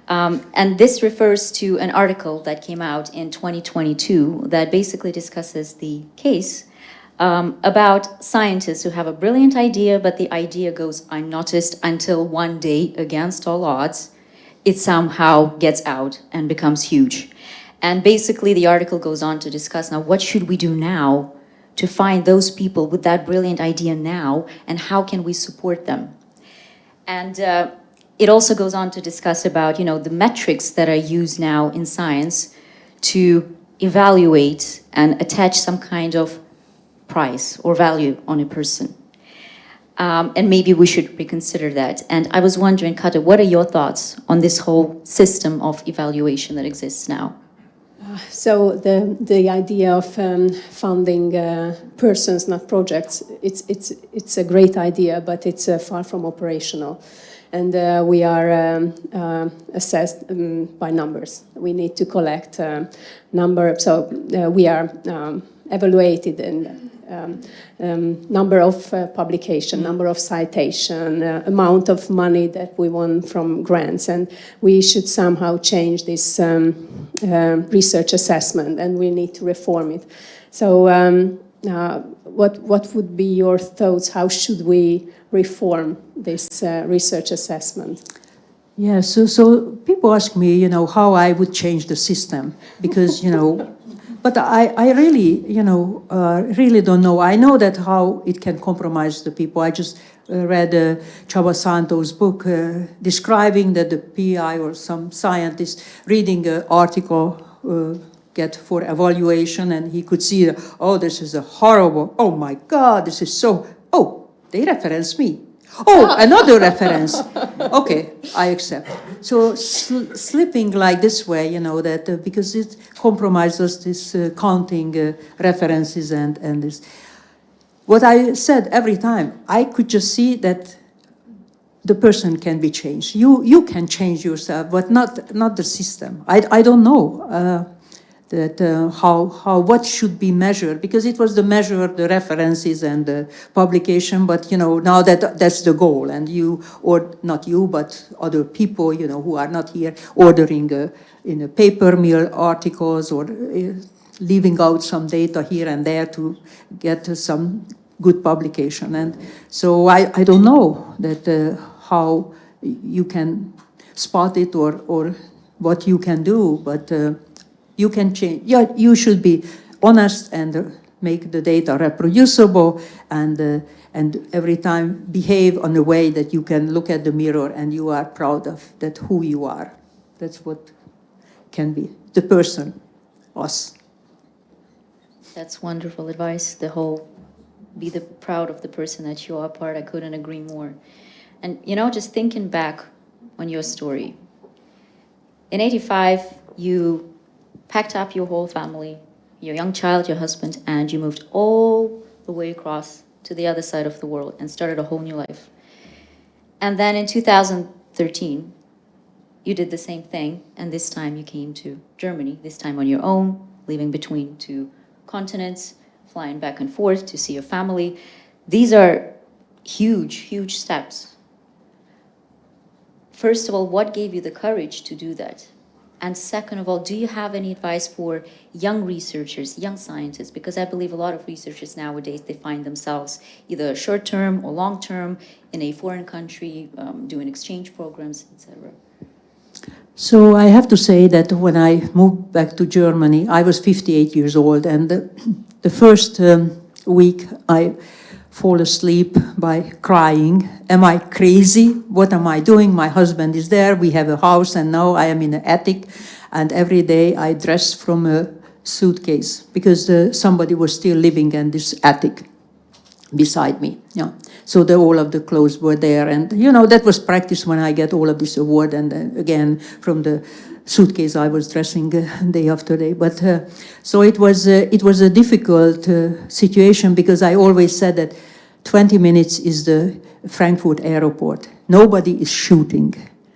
And this refers to an article that came out in 2022 that basically discusses the case about scientists who have a brilliant idea, but the idea goes unnoticed until one day, against all odds, it somehow gets out and becomes huge. And basically the article goes on to discuss, now what should we do now to find those people with that brilliant idea now, and how can we support them? And it also goes on to discuss about, you know, the metrics that are used now in science to evaluate and attach some kind of price or value on a person. And maybe we should reconsider that. And I was wondering, Kata, what are your thoughts on this whole system of evaluation that exists now? So the idea of funding persons, not projects, it's a great idea, but it's far from operational. And we are assessed by numbers. We need to collect number. So we are evaluated in number of publication, number of citation, amount of money that we won from grants, and we should somehow change this research assessment, and we need to reform it. So what would be your thoughts? How should we reform this research assessment? Yeah, so people ask me, you know, how I would change the system, because, you know, but I really, you know, really don't know. I know that how it can compromise the people. I just read Csaba Santos' book describing that the PI or some scientist reading an article get for evaluation, and he could see, oh, this is a horrible, oh my God, this is so, oh, they reference me. Oh, another reference. Okay, I accept. So slipping like this way, you know, that because it compromises this counting references and this. What I said every time, I could just see that the person can be changed. You can change yourself, but not the system. I don't know what should be measured, because it was the measure, the references and the publication, but you know, now that's the goal, and you, or not you, but other people, you know, who are not here, ordering in a paper mill articles, or leaving out some data here and there to get some good publication. And so I don't know that how you can spot it or what you can do, but you can change. Yeah, you should be honest and make the data reproducible, and every time behave in a way that you can look at the mirror and you are proud of that who you are. That's what can be the person, us. That's wonderful advice. The whole be proud of the person that you are part. I couldn't agree more. And you know, just thinking back on your story, in '85 you packed up your whole family, your young child, your husband, and you moved all the way across to the other side of the world and started a whole new life. And then in 2013, you did the same thing, and this time you came to Germany, this time on your own, leaving between two continents, flying back and forth to see your family. These are huge, huge steps. First of all, what gave you the courage to do that? And second of all, do you have any advice for young researchers, young scientists? Because I believe a lot of researchers nowadays, they find themselves either short-term or long-term in a foreign country, doing exchange programs, etc. So I have to say that when I moved back to Germany, I was 58 years old, and the first week I fall asleep by crying. Am I crazy? What am I doing? My husband is there, we have a house, and now I am in the attic, and every day I dress from a suitcase, because somebody was still living in this attic beside me. Yeah. So all of the clothes were there, and you know, that was practice when I get all of this award, and then again from the suitcase I was dressing day after day. But so it was a difficult situation, because I always said that 20 minutes is the Frankfurt airport. Nobody is shooting,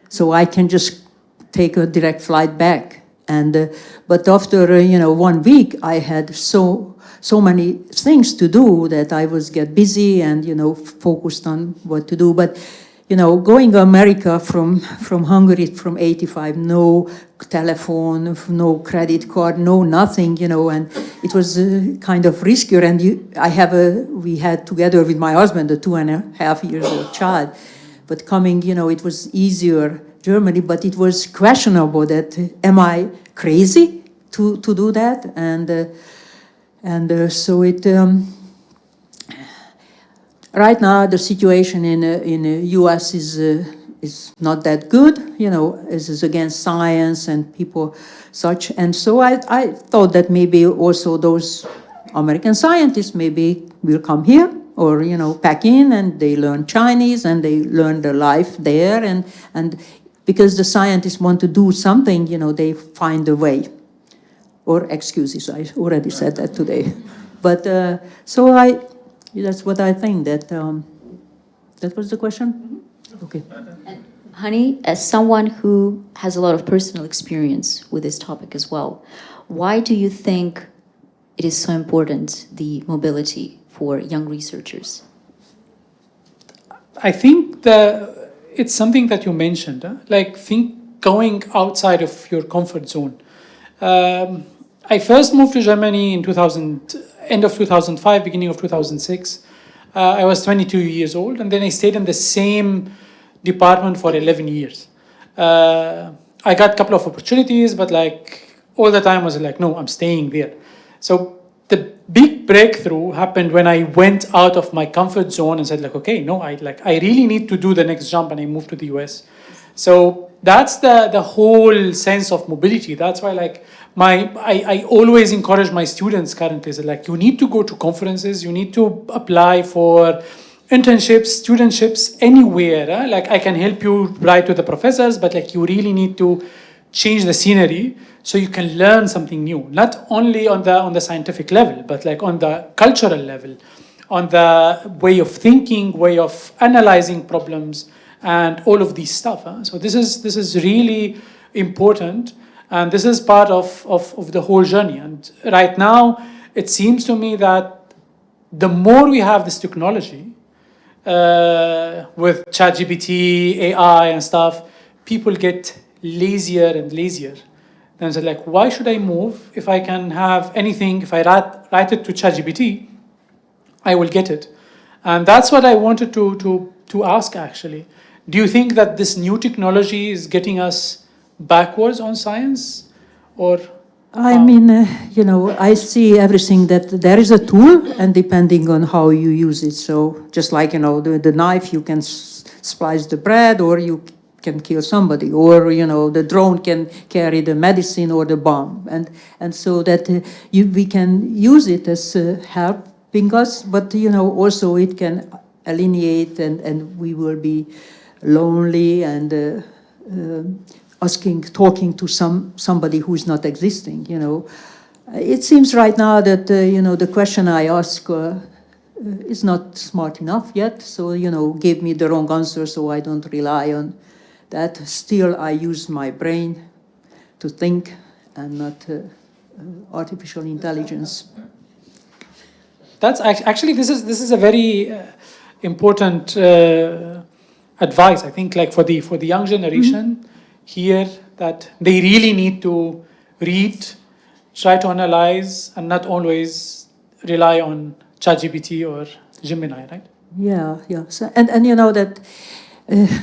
so I can just take a direct flight back. And but after you know, 1 week, I had so many things to do that I was get busy and you know, focused on what to do. But you know, going to America from Hungary from '85, no telephone, no credit card, no nothing, you know, and it was kind of riskier. And we had together with my husband a 2.5-year-old child, but coming, you know, it was easier Germany, but it was questionable that am I crazy to do that, and so it. Right now, the situation in the U.S. is not that good, you know, it is against science and people such. And so I thought that maybe also those American scientists maybe will come here, or, you know, pack in, and they learn Chinese and they learn the life there. And because the scientists want to do something, you know, they find a way. Or excuses, I already said that today. But so that's what I think. That was the question? Mm-hmm. Okay. And Hani, as someone who has a lot of personal experience with this topic as well, why do you think it is so important, the mobility for young researchers? I think it's something that you mentioned, like going outside of your comfort zone. I first moved to Germany in 2008, end of 2005, beginning of 2006. I was 22 years old, and then I stayed in the same department for 11 years. I got a couple of opportunities, but like all the time I was like, no, I'm staying there. So the big breakthrough happened when I went out of my comfort zone and said like, okay, no, I really need to do the next jump, and I moved to the US. So that's the whole sense of mobility. That's why like I always encourage my students currently is like, you need to go to conferences, you need to apply for internships, studentships, anywhere. Like I can help you write to the professors, but like you really need to change the scenery so you can learn something new, not only on the scientific level, but like on the cultural level, on the way of thinking, way of analyzing problems, and all of these stuff. So this is really important, and this is part of the whole journey. And right now, it seems to me that the more we have this technology, with ChatGPT, AI and stuff, people get lazier and lazier. And it's like, why should I move if I can have anything? If I write it to ChatGPT, I will get it. And that's what I wanted to ask actually. Do you think that this new technology is getting us backwards on science, or? I mean, I see everything that there is a tool, and depending on how you use it. So just like, the knife, you can slice the bread, or you can kill somebody, or, the drone can carry the medicine or the bomb. And so that we can use it as helping us, but, also it can alienate, and we will be lonely and talking to somebody who's not existing, It seems right now that, the question I ask is not smart enough yet. So, give me the wrong answer, so I don't rely on that. Still, I use my brain to think and not artificial intelligence. That's actually, this is a very important advice, I think, like for the young generation here, that they really need to read, try to analyze, and not always rely on ChatGPT or Gemini, right? Yeah. So, and that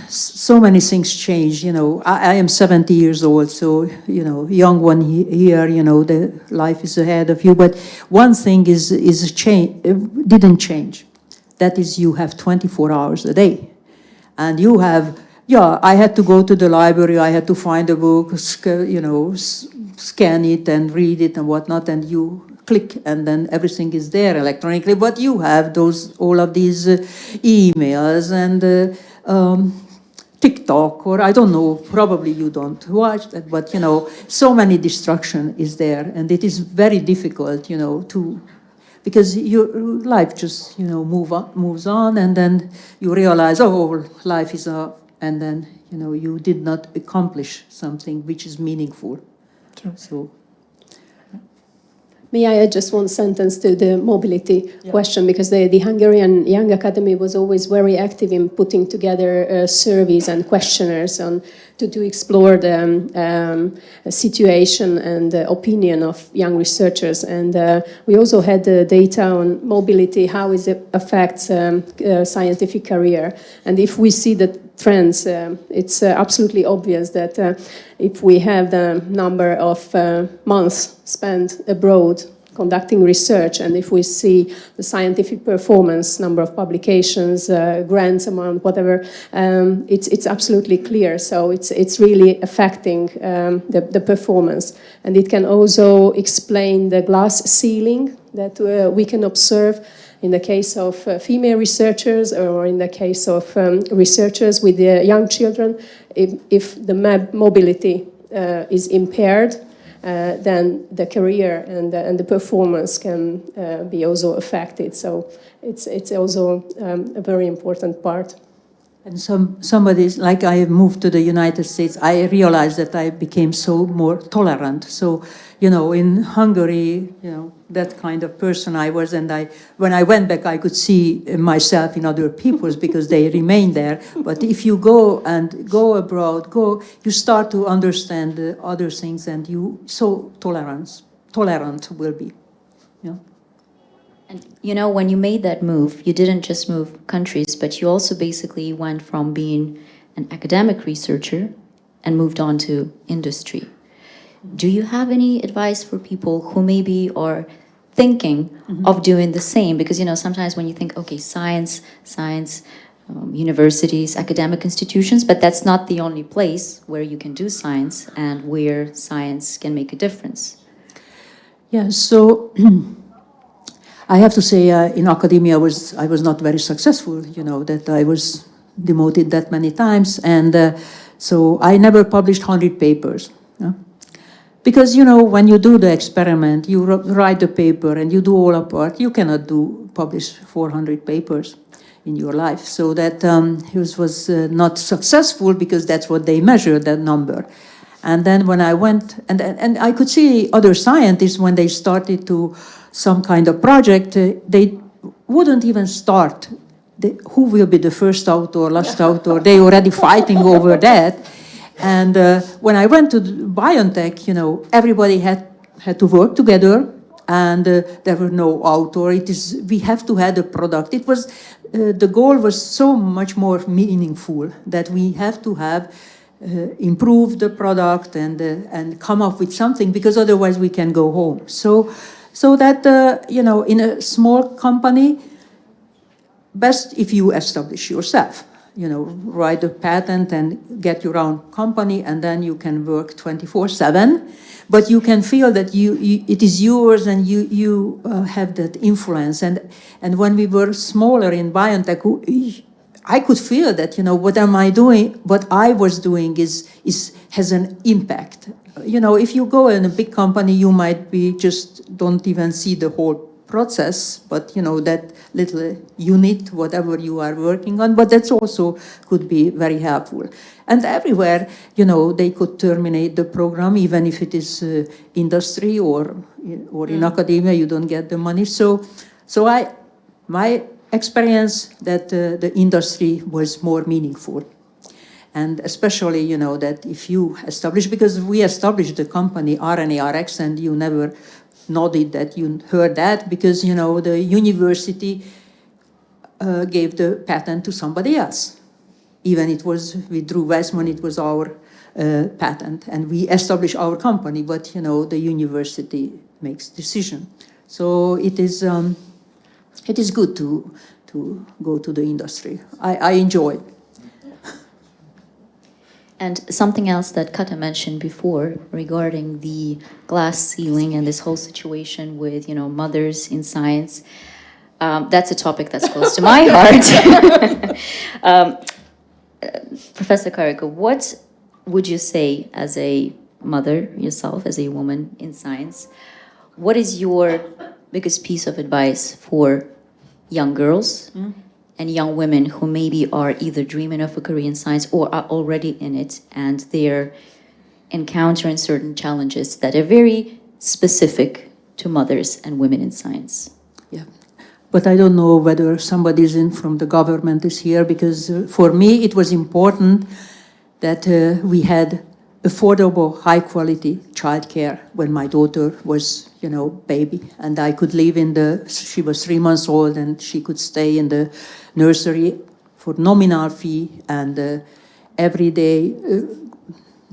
so many things change. I am 70 years old, so young one here. The life is ahead of you. But one thing is change. Didn't change. That is, you have 24 hours a day, and you have. Yeah, I had to go to the library. I had to find a book, scan it and read it and whatnot, and you click, and then everything is there electronically. But you have all of these emails and TikTok, or I don't know. Probably you don't watch that, but so many distraction is there, and it is very difficult, because your life just moves on, and then you realize, oh, life is and then you did not accomplish something which is meaningful. True. So, may I add just one sentence to the mobility question, because the Hungarian Junge Akademie was always very active in putting together surveys and questionnaires to explore the situation and the opinion of young researchers. And we also had data on mobility, how it affects scientific career. And if we see the trends, it's absolutely obvious that if we have the number of months spent abroad conducting research, and if we see the scientific performance, number of publications, grants amount, whatever, it's absolutely clear. So it's really affecting the performance. And it can also explain the glass ceiling that we can observe in the case of female researchers, or in the case of researchers with young children. If the mobility is impaired, then the career and the performance can be also affected. So it's also a very important part. And somebody's like, I moved to the United States, I realized that I became so more tolerant. So, in Hungary, that kind of person I was, and when I went back, I could see myself in other people's because they remain there. But if you go abroad, you start to understand other things, and tolerant will be. And you know, when you made that move, you didn't just move countries, but you also basically went from being an academic researcher and moved on to industry. Do you have any advice for people who maybe are thinking of doing the same? Because, you know, sometimes when you think, okay, science, universities, academic institutions, but that's not the only place where you can do science and where science can make a difference. Yeah, so I have to say, in academia, I was not very successful. You know that I was demoted that many times, and so I never published 100 papers. Because, you know, when you do the experiment, you write the paper and you do all apart, you cannot publish 400 papers in your life. So that was not successful because that's what they measured, that number. And then when I went, and I could see other scientists, when they started to some kind of project, they wouldn't even start. Who will be the first author, last author? They already fighting over that. And when I went to biotech, you know, everybody had to work together, and there were no author. We have to have a product. It was the goal was so much more meaningful that we have to have improve the product and come up with something, because otherwise we can go home. So that you know, in a small company, best if you establish yourself. You know, write a patent and get your own company, and then you can work 24/7. But you can feel that it is yours, and you have that influence. And when we were smaller in biotech, I could feel that, you know, what am I doing? What I was doing has an impact. You know, if you go in a big company, you might don't even see the whole process, but you know, that little unit, whatever you are working on, but that's also could be very helpful. And everywhere, you know, they could terminate the program, even if it is industry or in academia, you don't get the money. So my experience that the industry was more meaningful. And especially, you know, that if you establish, because we established the company RNARX, and you never nodded that you heard that, because, you know, the university gave the patent to somebody else. Even it was with Drew Weissman, it was our patent, and we established our company, but, you know, the university makes decision. So it is good to go to the industry. I enjoy. And something else that Kata mentioned before regarding the glass ceiling and this whole situation with, you know, mothers in science, that's a topic that's close to my heart. Professor Karikó, what would you say as a mother yourself, as a woman in science, what is your biggest piece of advice for young girls and young women who maybe are either dreaming of a career in science or are already in it, and they're encountering certain challenges that are very specific to mothers and women in science? Yeah, but I don't know whether somebody from the government is here, because for me it was important that we had affordable, high-quality childcare when my daughter was, you know, baby, and I could live she was 3 months old, and she could stay in the nursery for nominal fee, and every day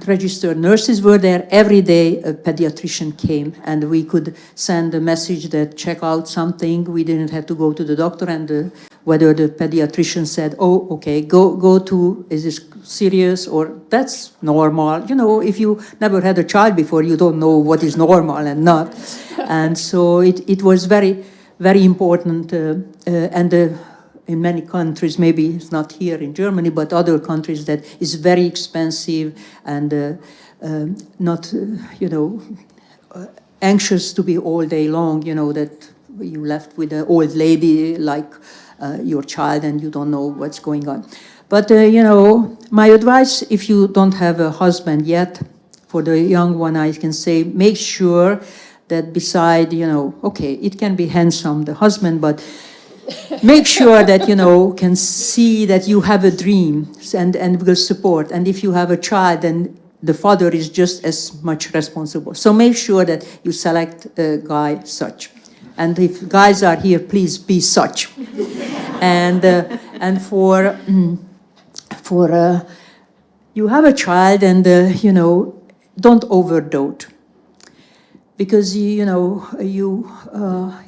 registered nurses were there. Every day a pediatrician came, and we could send a message that check out something. We didn't have to go to the doctor, and whether the pediatrician said, oh, okay, go to, is this serious, or that's normal. You know, if you never had a child before, you don't know what is normal and not. And so it was very, very important, and in many countries, maybe it's not here in Germany, but other countries, that is very expensive and not, you know, anxious to be all day long, you know, that you left with an old lady like your child and you don't know what's going on. But, you know, my advice, if you don't have a husband yet, for the young one, I can say, make sure that beside, you know, okay, it can be handsome, the husband, but make sure that, you know, can see that you have a dream and will support. And if you have a child, then the father is just as much responsible. So make sure that you select a guy such. And if guys are here, please be such. And for you have a child, and you know, don't overdote, because you know you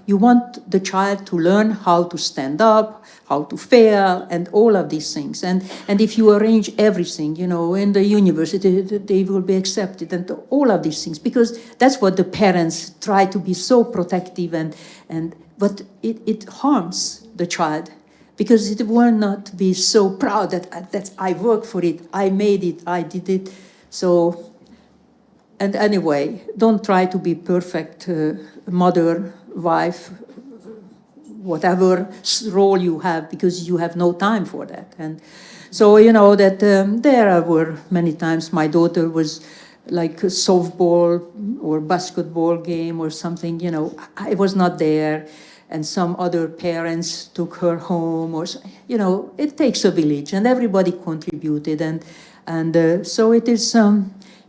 want the child to learn how to stand up, how to fail, and all of these things. And if you arrange everything, you know, in the university, they will be accepted, and all of these things, because that's what the parents try to be so protective, but it harms the child, because it will not be so proud that I worked for it, I made it, I did it. So. And anyway, don't try to be perfect mother, wife, whatever role you have, because you have no time for that. And so, you know, that there were many times my daughter was like a softball or basketball game or something, you know, I was not there, and some other parents took her home, or, you know, it takes a village, and everybody contributed. And so it is...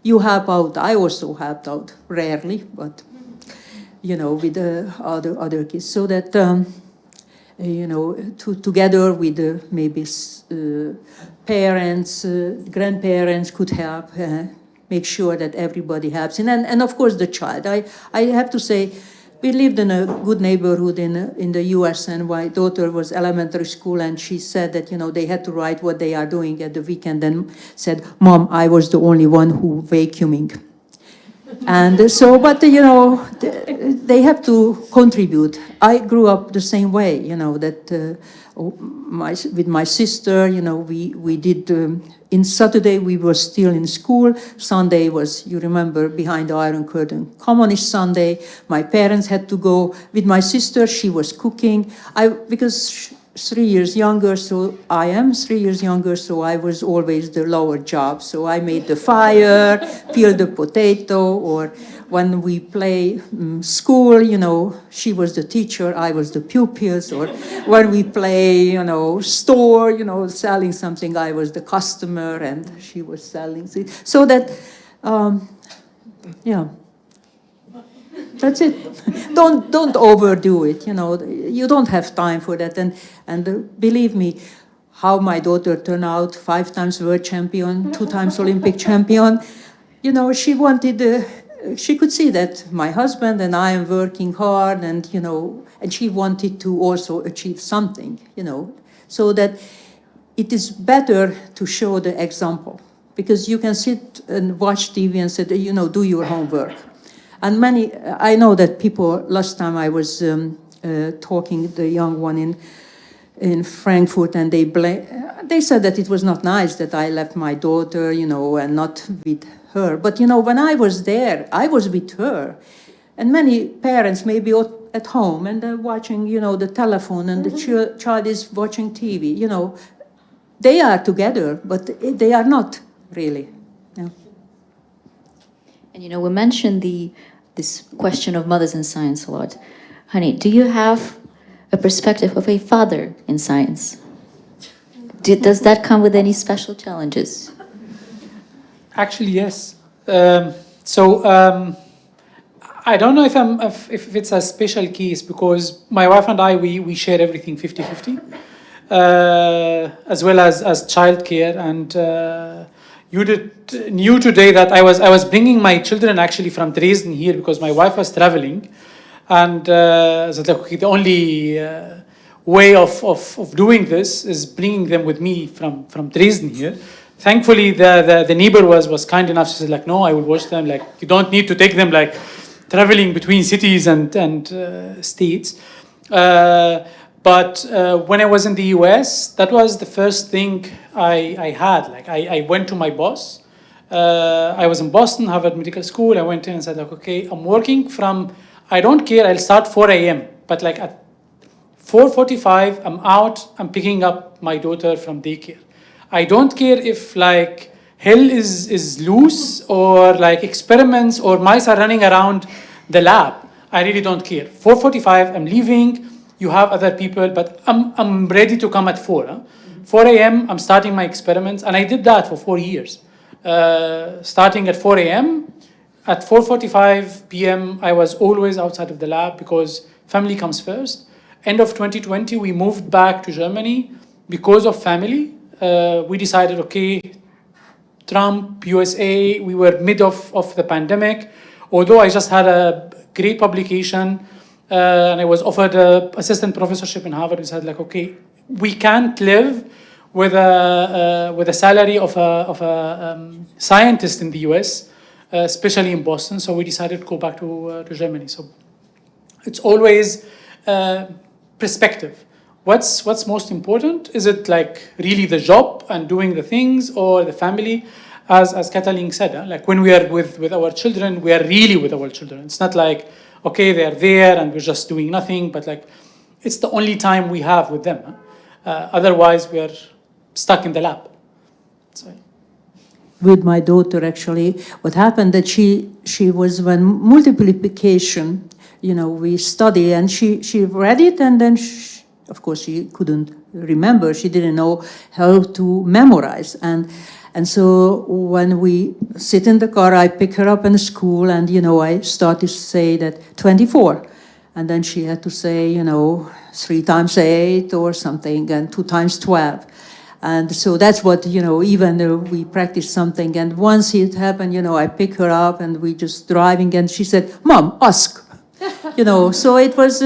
you help out. I also helped out, rarely, but, you know, with other kids, so that, you know, together with maybe parents, grandparents could help, make sure that everybody helps. And of course, the child. I have to say, we lived in a good neighborhood in the US, and my daughter was elementary school, and she said that, you know, they had to write what they are doing at the weekend, and said, Mom, I was the only one who vacuuming. And so, but, you know, they have to contribute. I grew up the same way, you know, that with my sister, you know, we did, in Saturday we were still in school, Sunday was, you remember, behind the Iron Curtain, Communist Sunday. My parents had to go. With my sister, she was cooking. Because 3 years younger, so I am 3 years younger, so I was always the lower job. So I made the fire, peeled the potato, or when we play school, you know, she was the teacher, I was the pupils, or when we play, you know, store, you know, selling something, I was the customer, and she was selling. So that, yeah. That's it. Don't overdo it. You know, you don't have time for that. And believe me, how my daughter turned out, 5 times world champion, 2 times Olympic champion. You know, she wanted. She could see that my husband and I am working hard, and you know, and she wanted to also achieve something. You know, so that it is better to show the example, because you can sit and watch TV and say, you know, do your homework. And I know that people, last time I was talking, the young one in Frankfurt, and they said that it was not nice that I left my daughter, you know, and not with her. But, you know, when I was there, I was with her. And many parents may be at home, and they're watching, you know, the telephone, and the child is watching TV, you know. They are together, but they are not really. Yeah. And, you know, we mentioned this question of mothers in science a lot. Hani, do you have a perspective of a father in science? Does that come with any special challenges? Actually, yes. I don't know if it's a special case, because my wife and I, we share everything 50-50, as well as childcare. And you knew today that I was bringing my children actually from Dresden here, because my wife was traveling, and the only way of doing this is bringing them with me from Dresden here. Thankfully, the neighbor was kind enough. She said, like, no, I will watch them. Like, you don't need to take them like traveling between cities and states. But when I was in the US, that was the first thing I had. Like, I went to my boss. I was in Boston, Harvard Medical School. I went in and said, like, okay, I'm working from, I don't care, I'll start 4 a.m. But like at 4:45, I'm out, I'm picking up my daughter from daycare. I don't care if like hell is loose, or like experiments or mice are running around the lab. I really don't care. 4:45, I'm leaving. You have other people, but I'm ready to come at 4. Huh? 4 a.m., I'm starting my experiments, and I did that for 4 years. Starting at 4 a.m., at 4:45 p.m., I was always outside of the lab, because family comes first. End of 2020, we moved back to Germany because of family. We decided, okay, Trump, USA, we were mid of the pandemic. Although I just had a great publication and I was offered an assistant professorship in Harvard, we said like, okay, we can't live with a salary of a scientist in the US, especially in Boston. So we decided to go back to Germany. So it's always perspective. What's most important? Is it like really the job and doing the things, or the family? As Katalin said, like when we are with our children, we are really with our children. It's not like, okay, they're there and we're just doing nothing, but like it's the only time we have with them. Otherwise, we are stuck in the lab. So. With my daughter, actually, what happened that she was when multiplication, you know, we study, and she read it, and then of course she couldn't remember. She didn't know how to memorize, and so when we sit in the car, I pick her up in school, and you know, I start to say that 24, and then she had to say, you know, 3 times 8 or something, and 2 times 12. And so that's what, you know, even though we practice something, and once it happened, you know, I pick her up and we just driving, and she said, "Mom, ask," you know. So it was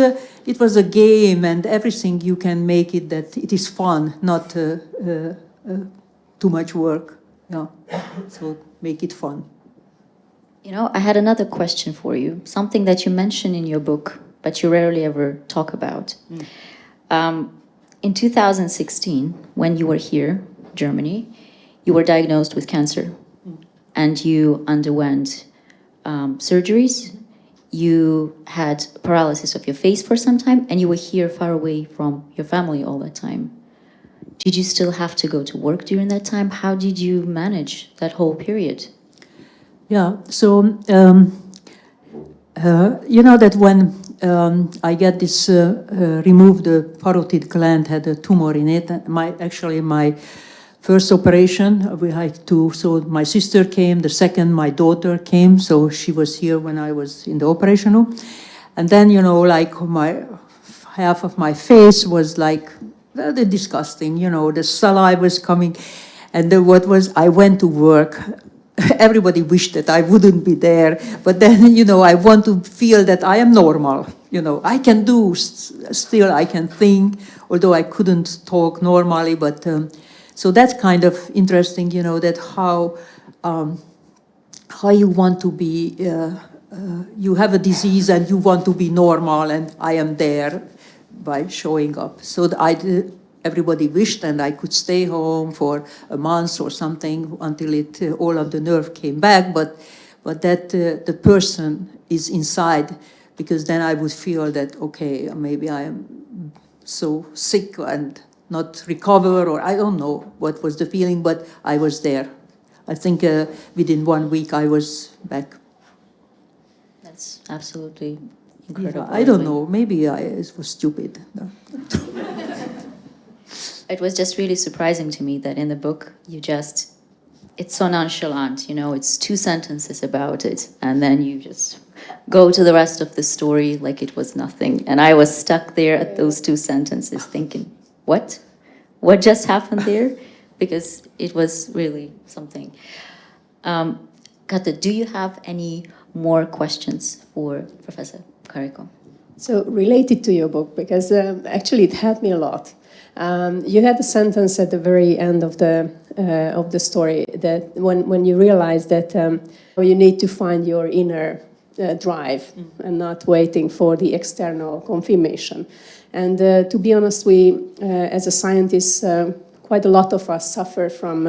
a game, and everything you can make it that it is fun, not too much work. Yeah, so make it fun. You know, I had another question for you, something that you mention in your book, but you rarely ever talk about. In 2016, when you were here, Germany, you were diagnosed with cancer, and you underwent surgeries. You had paralysis of your face for some time, and you were here far away from your family all that time. Did you still have to go to work during that time? How did you manage that whole period? Yeah, so you know that when I get this removed, the parotid gland had a tumor in it. My first operation, we had to, so my sister came, the second, my daughter came, so she was here when I was in the operation room. And then, you know, like half of my face was like disgusting, you know, the saliva was coming. And I went to work. Everybody wished that I wouldn't be there, but then, you know, I want to feel that I am normal. You know, I can do, still I can think, although I couldn't talk normally, but so that's kind of interesting, you know, that how you want to be, you have a disease and you want to be normal, and I am there by showing up. So everybody wished, and I could stay home for a month or something until all of the nerve came back, but that the person is inside, because then I would feel that, okay, maybe I am so sick and not recover, or I don't know what was the feeling, but I was there. I think within 1 week I was back. That's absolutely incredible. I don't know, maybe I was stupid. No. It was just really surprising to me that in the book, it's so nonchalant, you know, it's 2 sentences about it, and then you just go to the rest of the story like it was nothing. And I was stuck there at those 2 sentences thinking, what? What just happened there? Because it was really something. Kata, do you have any more questions for Professor Karikó? So related to your book, because actually it helped me a lot. You had a sentence at the very end of the story that when you realize that you need to find your inner drive and not waiting for the external confirmation. And to be honest, we as a scientist, quite a lot of us suffer from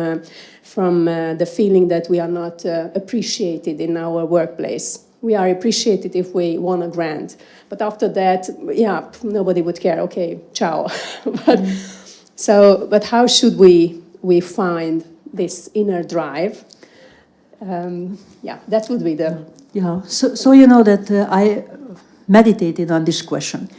the feeling that we are not appreciated in our workplace. We are appreciated if we won a grant, but after that, yeah, nobody would care. Okay, ciao. But how should we find this inner drive? Yeah, that would be the. Yeah. So you know that I meditated on this question.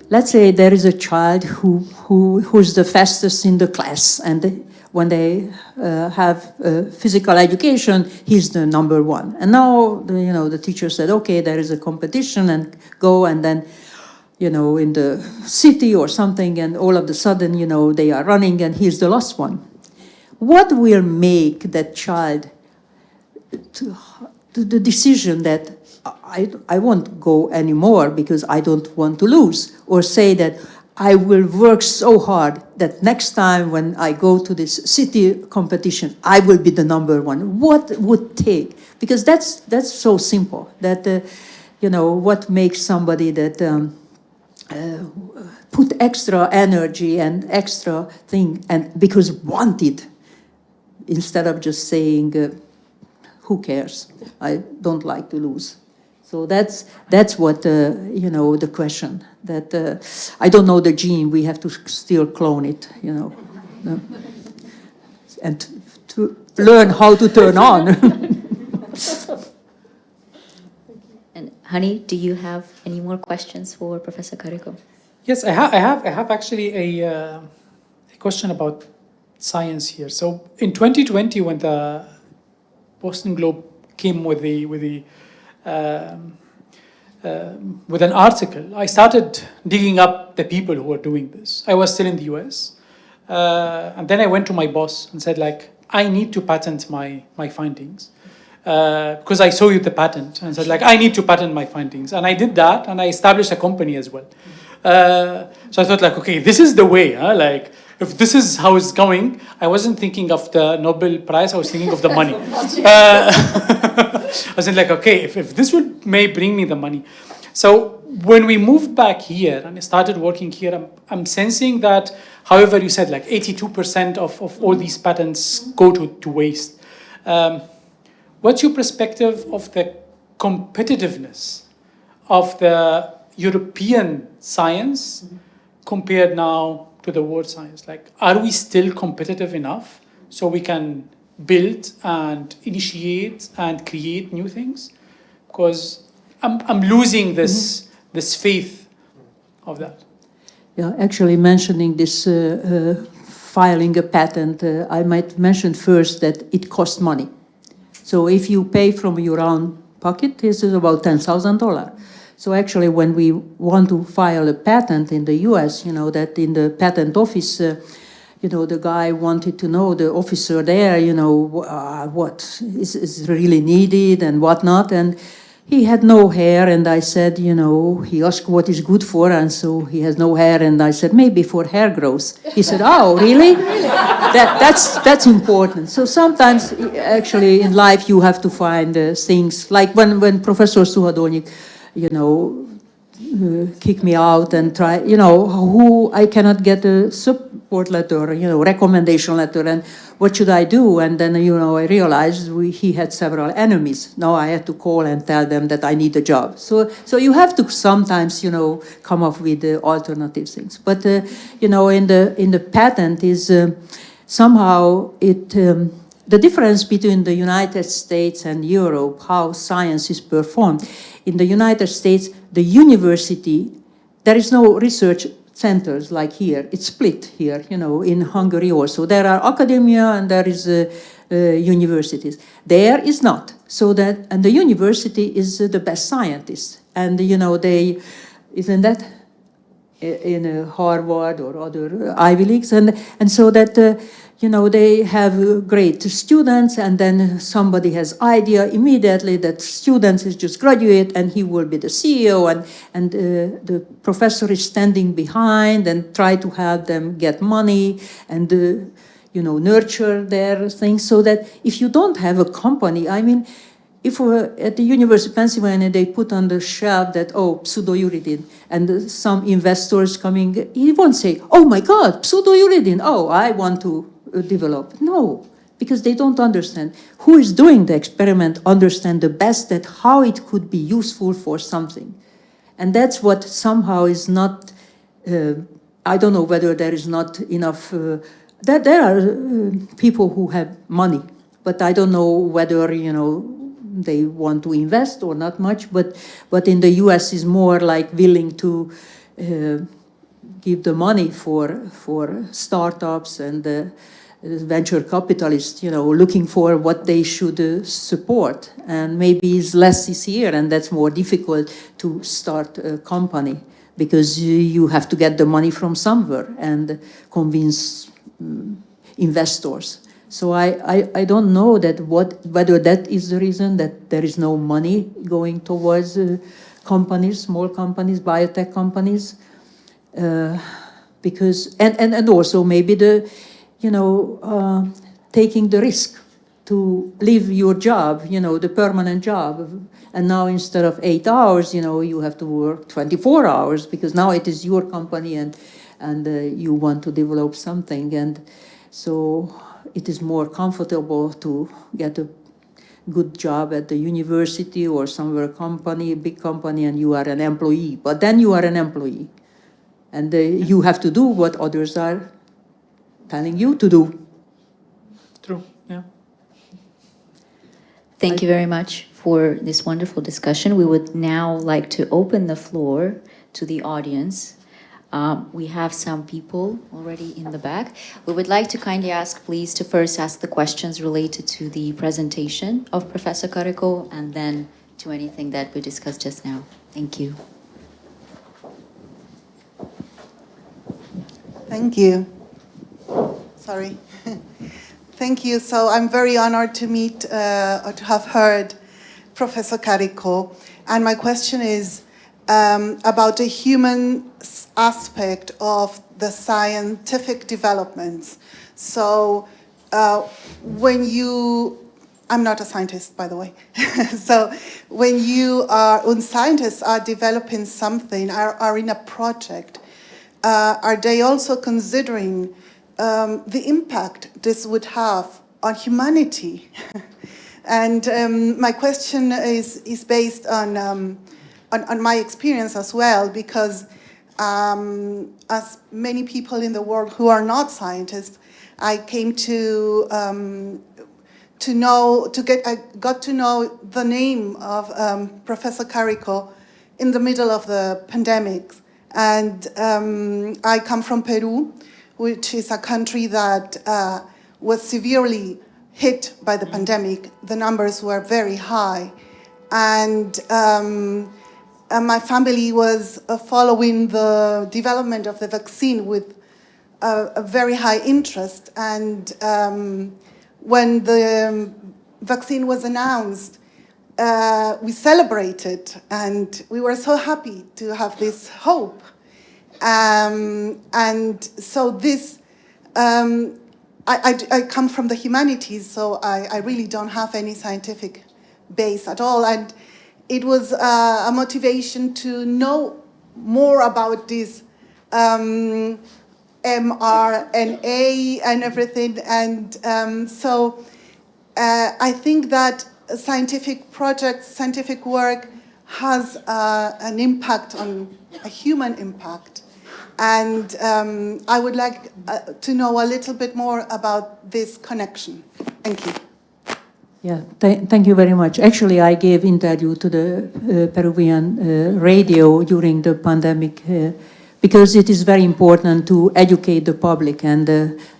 Let's say there is a child who's the fastest in the class, and when they have physical education, he's the number 1. And now, the teacher said, okay, there is a competition, and go, and then you know, in the city or something, and all of a sudden, you know, they are running and he's the last one. What will make that child to the decision that I won't go anymore because I don't want to lose, or say that I will work so hard that next time when I go to this city competition, I will be the number one. What would take? Because that's so simple. That you know, what makes somebody that put extra energy and extra thing, and because wanted, instead of just saying, who cares? I don't like to lose. So that's what, you know, the question. That I don't know the gene, we have to still clone it, you know. And to learn how to turn on. And Hani, do you have any more questions for Professor Karikó? Yes, I have actually a question about science here. So in 2020, when the Boston Globe came with an article, I started digging up the people who were doing this. I was still in the US. And then I went to my boss and said, like, I need to patent my findings. Because I saw you the patent and said, like, I need to patent my findings. And I did that, and I established a company as well. So I thought, like, okay, this is the way, huh? Like, if this is how it's going, I wasn't thinking of the Nobel Prize, I was thinking of the money. I was like, okay, if this may bring me the money. So when we moved back here and I started working here, I'm sensing that, however, you said like 82% of all these patents go to waste. What's your perspective of the competitiveness of the European science compared now to the world science? Like, are we still competitive enough so we can build and initiate and create new things? Because I'm losing this faith of that. Yeah, actually mentioning this filing a patent, I might mention first that it costs money. So if you pay from your own pocket, this is about $10,000. So actually, when we want to file a patent in the US, you know, that in the patent office, you know, the guy wanted to know, the officer there, you know, what is really needed and whatnot. And he had no hair, and I said, you know, he asked what is good for, and so he has no hair, and I said, maybe for hair growth. He said, oh, really? That's important. So sometimes, actually, in life, you have to find things, like when Professor Suhadolnyik, you know, kick me out and try, you know, who I cannot get a support letter, you know, recommendation letter, and what should I do? And then, you know, I realized he had several enemies. Now I had to call and tell them that I need a job. So you have to sometimes, you know, come up with alternative things. But, you know, in the patent is somehow it, the difference between the United States and Europe, how science is performed. In the United States, the university, there is no research centers like here. It's split here, you know, in Hungary also. There are academia and there is universities. There is not. So that, and the university is the best scientists. And, you know, they, isn't that in Harvard or other Ivy Leagues? And so that, you know, they have great students, and then somebody has idea immediately that students is just graduate and he will be the CEO, and the professor is standing behind and try to help them get money and, you know, nurture their things. So that if you don't have a company, I mean, if at the University of Pennsylvania they put on the shelf that, oh, pseudouridine, and some investors coming, he won't say, oh my God, pseudouridine, oh, I want to develop. No, because they don't understand. Who is doing the experiment understand the best that how it could be useful for something. And that's what somehow is not, I don't know whether there is not enough, that there are people who have money, but I don't know whether, you know, they want to invest or not much, but in the US is more like willing to give the money for startups and venture capitalists, you know, looking for what they should support. And maybe it's less this year, and that's more difficult to start a company. because you have to get the money from somewhere and convince investors. So I don't know that whether that is the reason that there is no money going towards companies, small companies, biotech companies, because and also maybe the taking the risk to leave your job, the permanent job, and now instead of 8 hours, you have to work 24 hours because now it is your company and you want to develop something, and so it is more comfortable to get a good job at the university or somewhere company, big company, and you are an employee. But then you are an employee, and you have to do what others are telling you to do. True, yeah. Thank you very much for this wonderful discussion. We would now like to open the floor to the audience. We have some people already in the back. We would like to kindly ask, please, to first ask the questions related to the presentation of Professor Karikó and then to anything that we discussed just now. Thank you. Thank you. Sorry. Thank you. So I'm very honored to meet or to have heard Professor Karikó. And my question is about the human aspect of the scientific developments. So I'm not a scientist, by the way. So when scientists are developing something, are in a project, are they also considering the impact this would have on humanity? And my question is based on my experience as well, because as many people in the world who are not scientists, I came I got to know the name of Professor Karikó in the middle of the pandemic. And I come from Peru, which is a country that was severely hit by the pandemic. The numbers were very high. And my family was following the development of the vaccine with a very high interest. And when the vaccine was announced, we celebrated, and we were so happy to have this hope. And so this, I come from the humanities, so I really don't have any scientific base at all. And it was a motivation to know more about this mRNA and everything. And so I think that scientific projects, scientific work has an impact, on a human impact. And I would like to know a little bit more about this connection. Thank you. Yeah, thank you very much. Actually, I gave interview to the Peruvian radio during the pandemic because it is very important to educate the public, and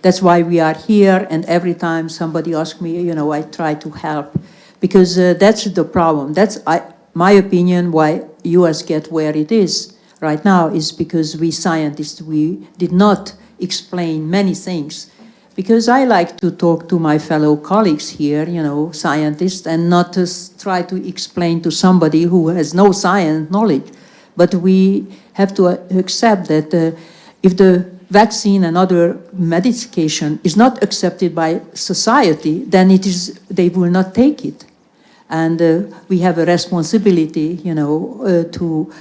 that's why we are here. And every time somebody asks me, I try to help, because that's the problem. That's my opinion why US get where it is right now is because we scientists, we did not explain many things. Because I like to talk to my fellow colleagues here, scientists, and not to try to explain to somebody who has no science knowledge. But we have to accept that if the vaccine and other medication is not accepted by society, then they will not take it. And we have a responsibility, to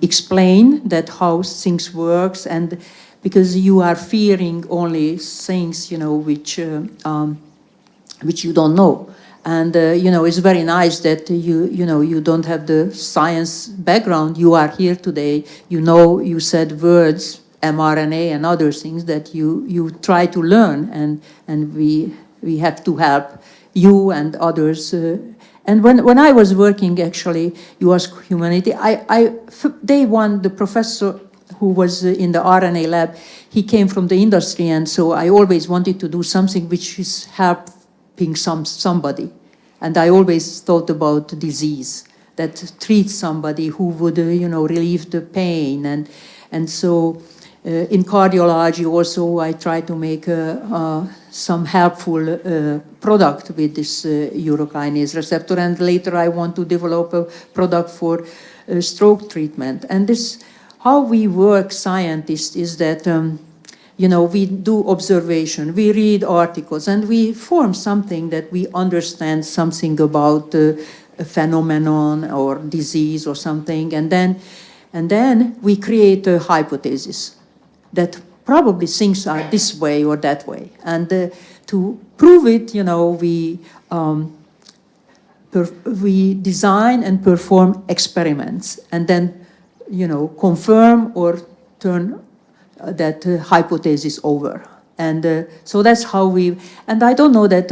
explain that how things works, and because you are fearing only things, which you don't know. And, it's very nice that you don't have the science background. You are here today, you said words, mRNA and other things that you try to learn, and we have to help you and others. And when I was working, actually, you asked humanity, day one, the professor who was in the RNA lab, he came from the industry, and so I always wanted to do something which is helping somebody. And I always thought about disease. that treats somebody, who would, relieve the pain. And so in cardiology also, I try to make some helpful product with this urokinase receptor, and later I want to develop a product for stroke treatment. And this, how we work, scientists, is that we do observation, we read articles, and we form something that we understand something about a phenomenon or disease or something, and then we create a hypothesis that probably things are this way or that way. And to prove it, we design and perform experiments, and then, confirm or turn that hypothesis over. And so that's how we, and I don't know that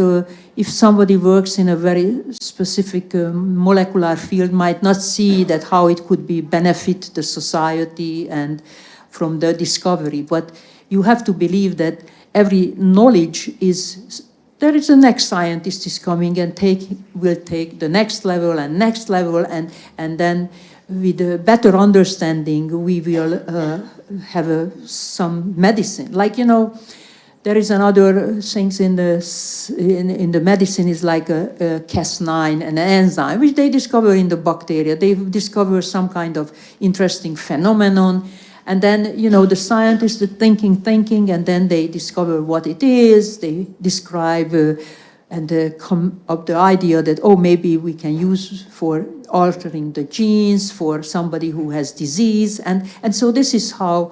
if somebody works in a very specific molecular field might not see that how it could be benefit the society and from the discovery, but you have to believe that every knowledge is, there is a next scientist is coming and will take the next level, and then with a better understanding, we will have some medicine. Like, there is another things in the medicine is like a Cas9, an enzyme, which they discover in the bacteria. They discover some kind of interesting phenomenon. And then, the scientists are thinking, and then they discover what it is. They describe and come up the idea that, oh, maybe we can use for altering the genes for somebody who has disease. And so this is how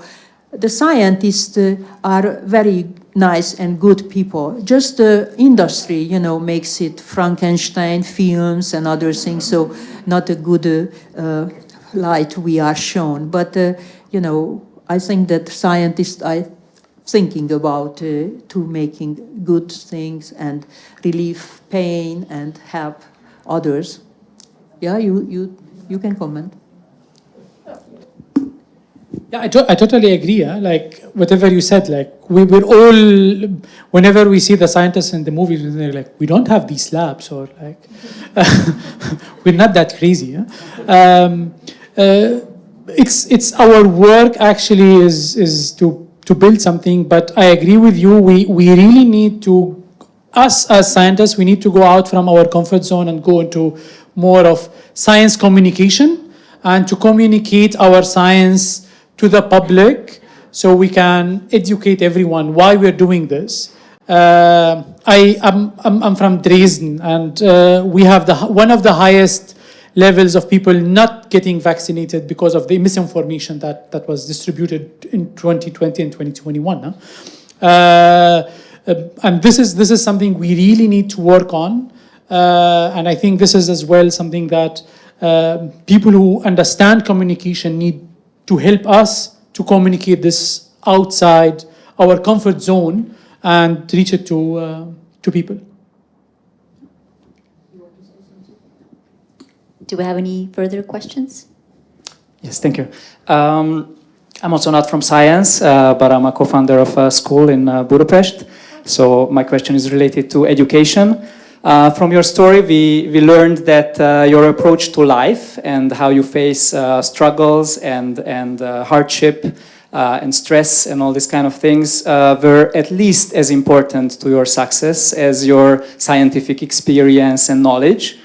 the scientists are very nice and good people. Just the industry, makes it Frankenstein films and other things, so not a good light we are shown. But, I think that scientists are thinking about to making good things and relieve pain and help others. Yeah, you can comment. Yeah, I totally agree. Like, whatever you said, like, we're all, whenever we see the scientists in the movies, they're like, we don't have these labs, or like, we're not that crazy. It's our work actually is to build something, but I agree with you. We really need to, us as scientists, we need to go out from our comfort zone and go into more of science communication, and to communicate our science to the public so we can educate everyone why we're doing this. I'm from Dresden, and we have one of the highest levels of people not getting vaccinated because of the misinformation that was distributed in 2020 and 2021. And this is something we really need to work on. And I think this is as well something that people who understand communication need to help us to communicate this outside our comfort zone and reach it to people. Do we have any further questions? Yes, thank you. I'm also not from science, but I'm a co-founder of a school in Budapest. So my question is related to education. From your story, we learned that your approach to life and how you face struggles and hardship and stress and all these kind of things were at least as important to your success as your scientific experience and knowledge.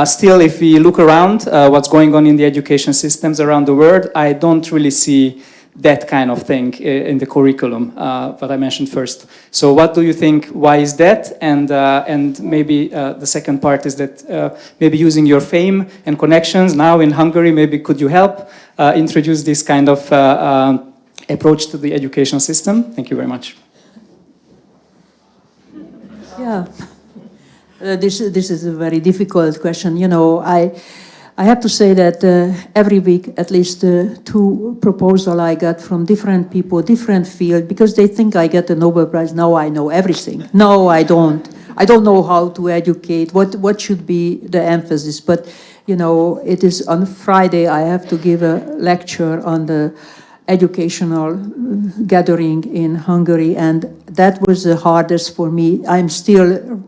Still, if we look around what's going on in the education systems around the world, I don't really see that kind of thing in the curriculum, what I mentioned first. So what do you think, why is that? And maybe the second part is that maybe using your fame and connections now in Hungary, maybe could you help introduce this kind of approach to the education system? Thank you very much. Yeah. This is a very difficult question. I have to say that every week at least 2 proposals I got from different people, different field, because they think I get a Nobel Prize. Now I know everything. No, I don't. I don't know how to educate. What should be the emphasis? But it is on Friday. I have to give a lecture on the educational gathering in Hungary, and that was the hardest for me. I'm still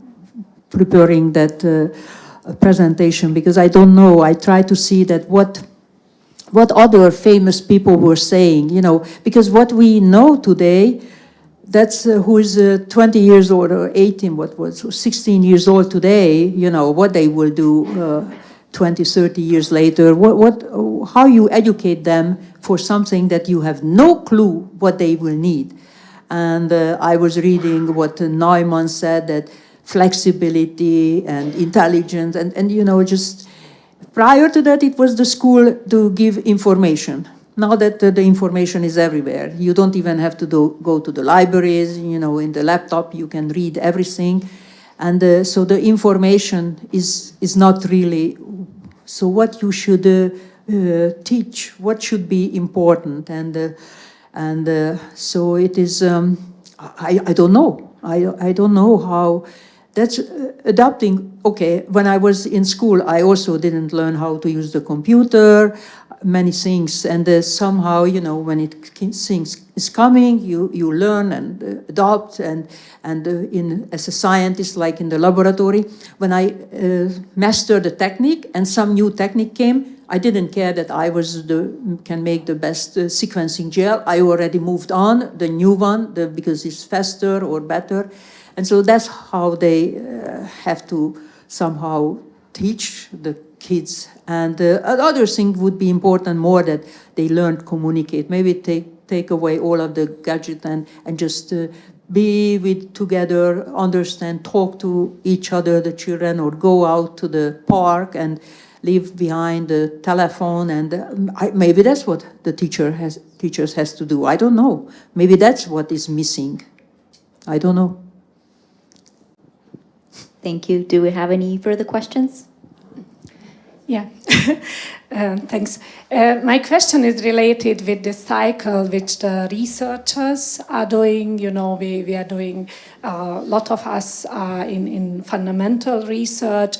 preparing that presentation, because I don't know. I try to see that what other famous people were saying, you know, because what we know today, that's who is 20 years old or 18, what was 16 years old today, you know, what they will do 20, 30 years later, how you educate them for something that you have no clue what they will need. And I was reading what Neumann said, that flexibility and intelligence, and you know, just prior to that, it was the school to give information. Now that the information is everywhere, you don't even have to go to the libraries, you know, in the laptop, you can read everything. And so the information is not really, so what you should teach, what should be important. And so it is, I don't know. I don't know how, that's adapting. Okay, when I was in school, I also didn't learn how to use the computer, many things, and somehow, you know, when things is coming, you learn and adopt, and as a scientist, like in the laboratory, when I mastered the technique and some new technique came, I didn't care that I can make the best sequencing gel. I already moved on, the new one, because it's faster or better. And so that's how they have to somehow teach the kids. And other thing would be important more, that they learn to communicate. Maybe take away all of the gadget and just be together, understand, talk to each other, the children, or go out to the park and leave behind the telephone. And maybe that's what the teachers has to do. I don't know. Maybe that's what is missing. I don't know. Thank you. Do we have any further questions? Yeah, thanks. My question is related with the cycle which the researchers are doing. You know, we are doing, a lot of us are in fundamental research.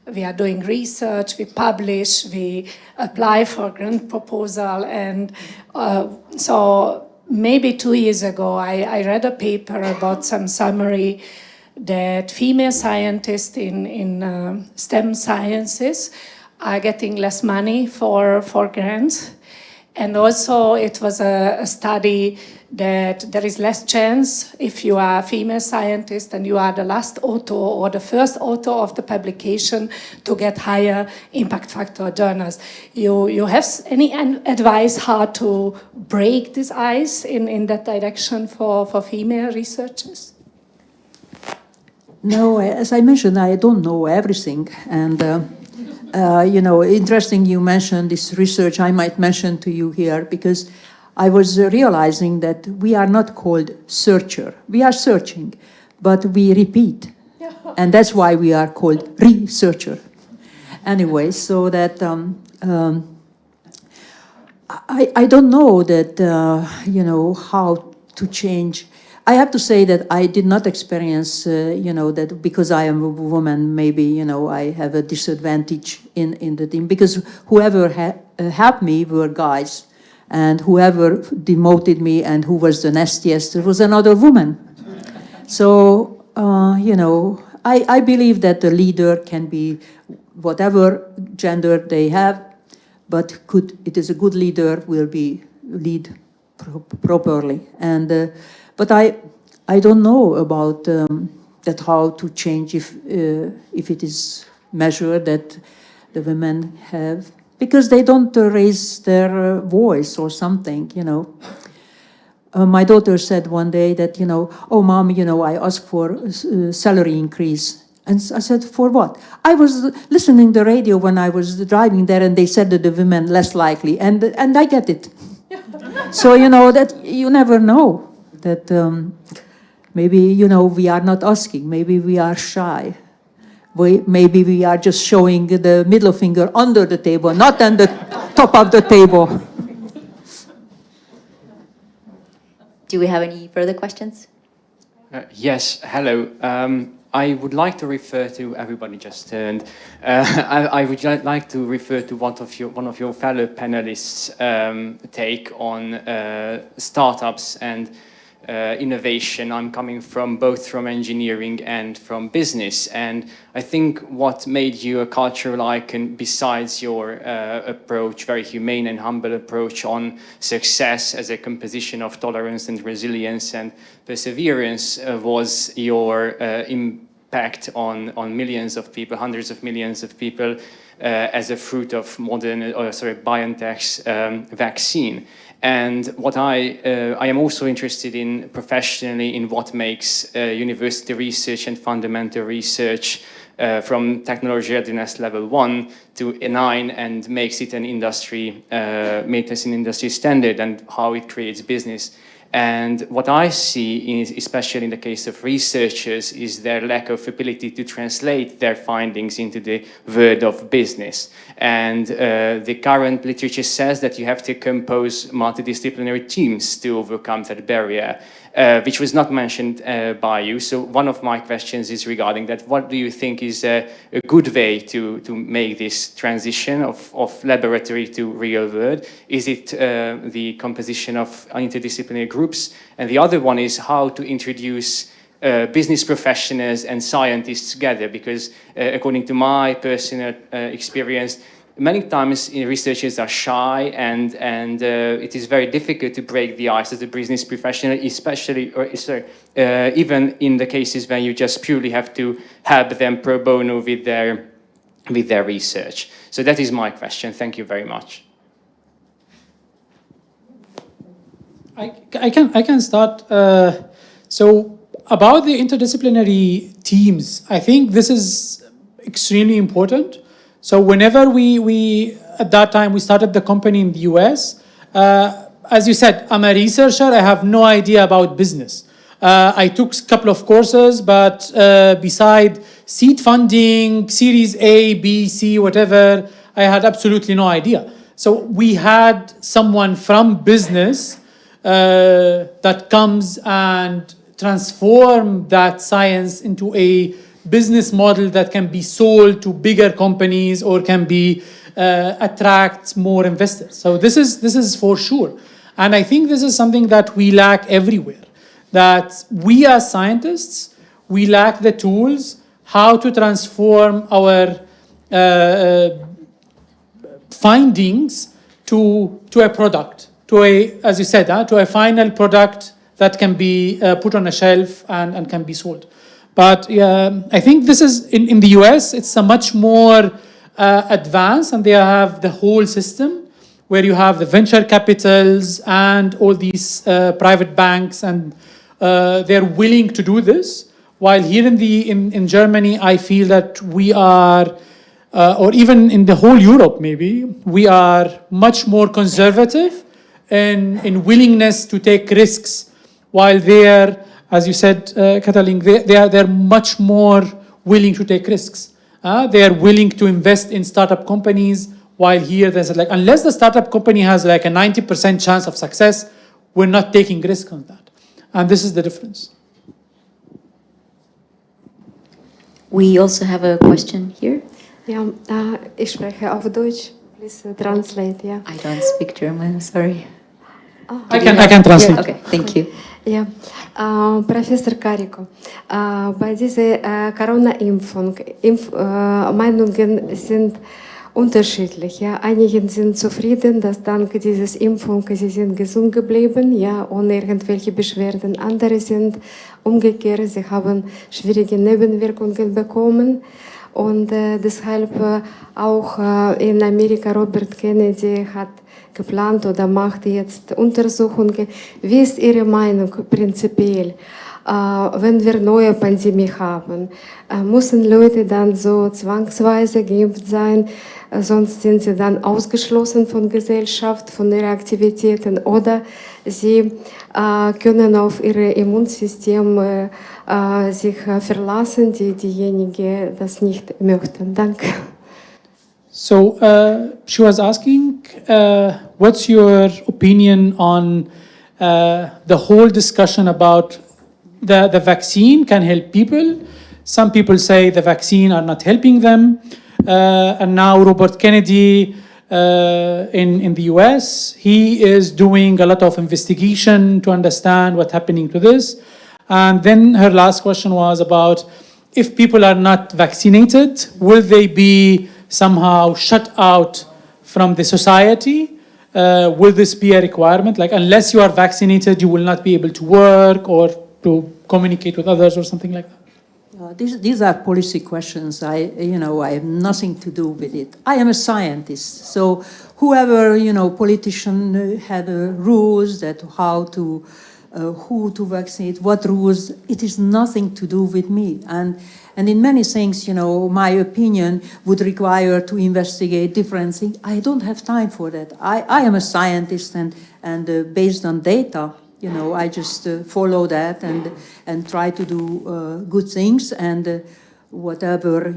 We are doing research, we publish, we apply for grant proposal. And so maybe 2 years ago, I read a paper about some summary that female scientists in STEM sciences are getting less money for grants. And also it was a study that there is less chance if you are a female scientist and you are the last author or the first author of the publication to get higher impact factor journals. You have any advice how to break this ice in that direction for female researchers? No, as I mentioned, I don't know everything. And, you know, interesting you mentioned this research. I might mention to you here, because I was realizing that we are not called searcher. We are searching, but we repeat. And that's why we are called researcher. Anyway, so that I don't know that, you know, how to change. I have to say that I did not experience, you know, that because I am a woman, maybe, you know, I have a disadvantage in the team, because whoever helped me were guys, and whoever demoted me and who was the nastiest was another woman. So, you know, I believe that the leader can be whatever gender they have, but it is a good leader will lead properly. And but I don't know about that how to change if it is measured that the women have, because they don't raise their voice or something, you know. My daughter said one day that, you know, oh, Mom, you know, I asked for salary increase. And I said, for what? I was listening to the radio when I was driving there, and they said that the women less likely, and I get it. So, you know, that you never know. That maybe, you know, we are not asking, maybe we are shy. Maybe we are just showing the middle finger under the table, not on the top of the table. Do we have any further questions? Yes, hello. I would like to refer to, everybody just turned, I would like to refer to one of your fellow panelists' take on startups and innovation. I'm coming from both from engineering and from business. And I think what made you a cultural icon, besides your approach, very humane and humble approach on success as a composition of tolerance and resilience and perseverance, was your impact on millions of people, hundreds of millions of people, as a fruit of BioNTech's vaccine. And what I am also interested in professionally in what makes university research and fundamental research from technology readiness level 1 to 9 and makes it an industry, makes it an industry standard, and how it creates business. And what I see, especially in the case of researchers, is their lack of ability to translate their findings into the world of business. And the current literature says that you have to compose multidisciplinary teams to overcome that barrier, which was not mentioned by you. So one of my questions is regarding that. What do you think is a good way to make this transition of laboratory to real world? Is it the composition of interdisciplinary groups? And the other one is how to introduce business professionals and scientists together, because according to my personal experience, many times researchers are shy, and it is very difficult to break the ice as a business professional, especially, even in the cases when you just purely have to help them pro bono with their research. So that is my question. Thank you very much. I can start. So about the interdisciplinary teams, I think this is extremely important. So whenever we at that time, we started the company in the US, as you said, I'm a researcher, I have no idea about business. I took a couple of courses, but beside seed funding, Series A, B, C, whatever, I had absolutely no idea. So we had someone from business that comes and transform that science into a business model that can be sold to bigger companies or can be attract more investors. So this is for sure. And I think this is something that we lack everywhere, that we as scientists, we lack the tools how to transform our findings to a product, to a, as you said, to a final product that can be put on a shelf and can be sold. But I think this is, in the US, it's a much more advanced, and they have the whole system where you have the venture capitals and all these private banks, and they're willing to do this. While here in Germany, I feel that we are, or even in the whole Europe maybe, we are much more conservative in willingness to take risks, while they're, as you said, Katalin, they're much more willing to take risks. They are willing to invest in startup companies, while here there's like, unless the startup company has like a 90% chance of success, we're not taking risk on that. And this is the difference. We also have a question here. Ja, ich spreche auf Deutsch. Please translate, yeah. I don't speak German, sorry. I can translate. Yeah, okay, thank you. Ja, Professor Karikó, bei dieser Corona-Impfung, Meinungen sind unterschiedlich. Ja. Einige sind zufrieden, dass dank dieses Impfung sie sind gesund geblieben, ja, ohne irgendwelche Beschwerden. Andere sind umgekehrt, sie haben schwierige Nebenwirkungen bekommen. Und deshalb auch in Amerika Robert Kennedy hat geplant oder macht jetzt Untersuchungen. Wie ist Ihre Meinung prinzipiell, wenn wir neue Pandemie haben? Müssen Leute dann so zwangsweise geimpft sein, sonst sind sie dann ausgeschlossen von Gesellschaft, von ihren Aktivitäten, oder sie können auf ihr Immunsystem sich verlassen, diejenigen das nicht möchten. Danke. So she was asking, what's your opinion on the whole discussion about the vaccine can help people? Some people say the vaccine are not helping them. And now Robert Kennedy in the US. He is doing a lot of investigation to understand what's happening to this. And then her last question was about if people are not vaccinated, will they be somehow shut out from the society? Will this be a requirement? Like, unless you are vaccinated, you will not be able to work or to communicate with others or something like that? These are policy questions. I have nothing to do with it. I am a scientist, so whoever, politician had rules that how to, who to vaccinate, what rules, it is nothing to do with me. And in many things, my opinion would require to investigate different things. I don't have time for that. I am a scientist, and based on data, I just follow that and try to do good things, and whatever,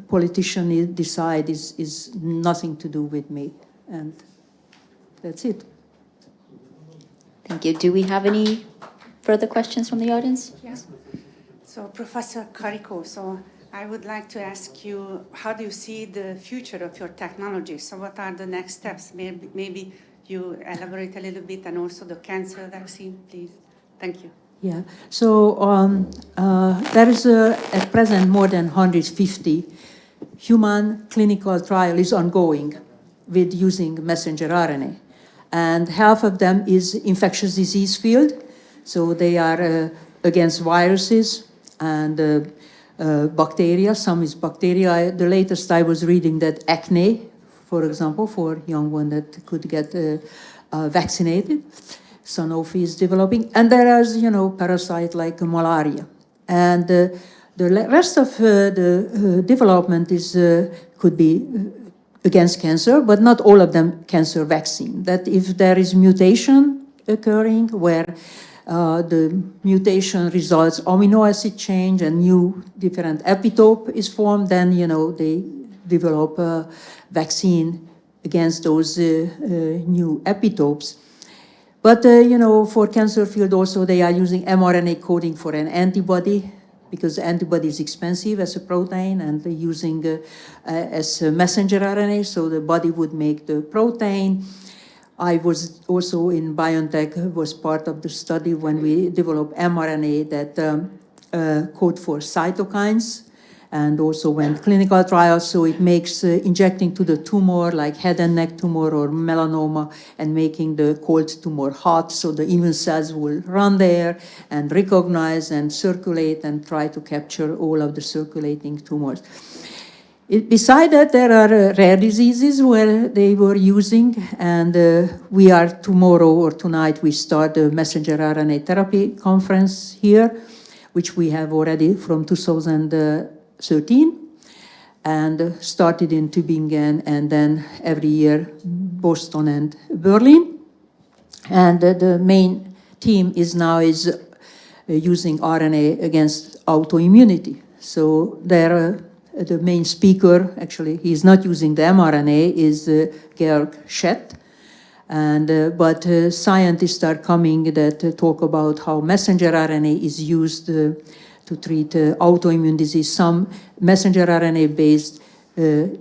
politician decide is nothing to do with me, and that's it. Thank you. Do we have any further questions from the audience? Yes. So, Professor Karikó, so I would like to ask you, how do you see the future of your technology? So what are the next steps? Maybe you elaborate a little bit, and also the cancer vaccine, please. Thank you. Yeah, so there is at present more than 150 human clinical trial is ongoing with using messenger RNA. And half of them is infectious disease field. So they are against viruses and bacteria. Some is bacteria. The latest I was reading that acne, for example, for young one that could get vaccinated. Sanofi is developing. And there is, parasite like malaria. And the rest of the development is could be against cancer, but not all of them cancer vaccine. That if there is mutation occurring where the mutation results amino acid change and new different epitope is formed, then, they develop a vaccine against those new epitopes. But, for cancer field also, they are using mRNA coding for an antibody, because antibody is expensive as a protein, and they're using as a messenger RNA, so the body would make the protein. I was also in BioNTech, was part of the study when we developed mRNA that code for cytokines, and also went clinical trials, so it makes injecting to the tumor, like head and neck tumor or melanoma, and making the cold tumor hot, so the immune cells will run there and recognize and circulate and try to capture all of the circulating tumors. Beside that, there are rare diseases where they were using, and we are tomorrow or tonight, we start the messenger RNA therapy conference here, which we have already from 2013, and started in Tübingen, and then every year Boston and Berlin. And the main team is now using RNA against autoimmunity. So there, the main speaker, actually, he's not using the mRNA, is Györkös. And but scientists are coming that talk about how messenger RNA is used to treat autoimmune disease. Some messenger RNA-based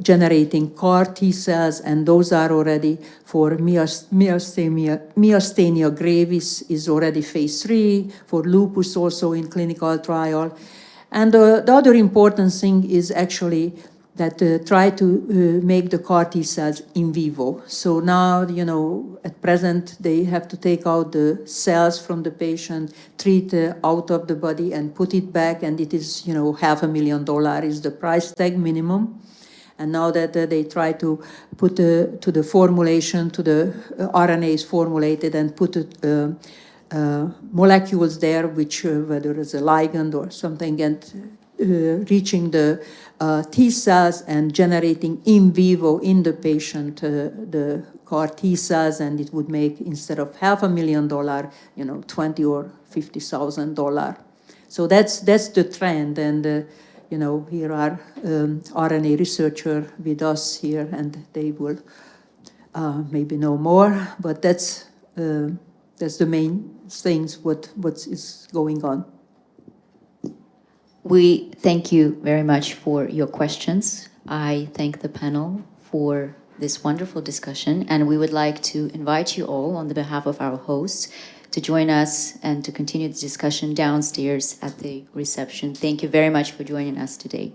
generating CAR T cells, and those are already for myasthenia gravis is already phase 3, for lupus also in clinical trial. And the other important thing is actually that try to make the CAR T cells in vivo. So now, at present, they have to take out the cells from the patient, treat out of the body and put it back, and it is, $500,000 is the price tag minimum. And now that they try to put to the formulation, to the RNA is formulated and put molecules there, which whether it's a ligand or something, and reaching the T cells and generating in vivo in the patient the CAR T cells, and it would make, instead of $500,000, $20,000 or $50,000. So that's the trend, and here are RNA researcher with us here, and they will maybe know more, but that's the main things what is going on. We thank you very much for your questions. I thank the panel for this wonderful discussion, and we would like to invite you all on the behalf of our hosts to join us and to continue the discussion downstairs at the reception. Thank you very much for joining us today.